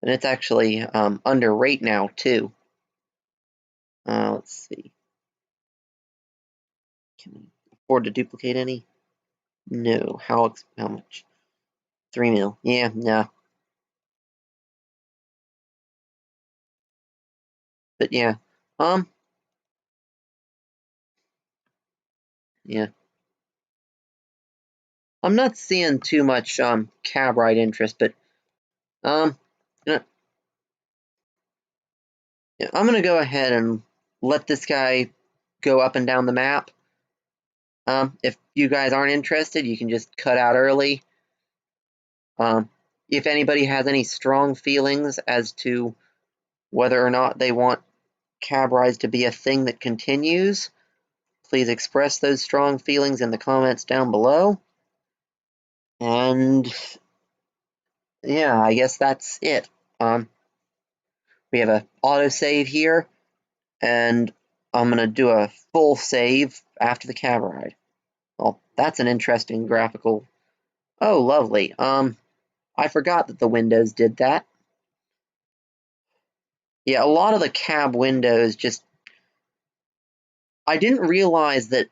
And it's actually under rate now too. Let's see. Can we afford to duplicate any? No. How much? 3 mil. Yeah, no. But yeah. Yeah. I'm not seeing too much cab ride interest, but um you know, I'm gonna go ahead and let this guy go up and down the map. If you guys aren't interested, you can just cut out early. If anybody has any strong feelings as to whether or not they want cab rides to be a thing that continues, please express those strong feelings in the comments down below. And yeah, I guess that's it. We have a autosave here, and I'm gonna do a full save after the cab ride. Well, that's an interesting graphical. Oh, lovely. I forgot that the windows did that. Yeah, a lot of the cab windows just... I didn't realize that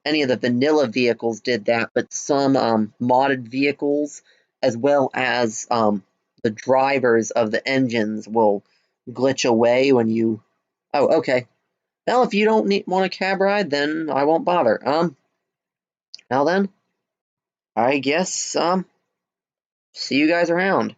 any of the vanilla vehicles did that, but some modded vehicles, as well as the drivers of the engines, will glitch away when you... Oh, okay. Well, if you don't want a cab ride, then I won't bother. Well then, I guess see you guys around.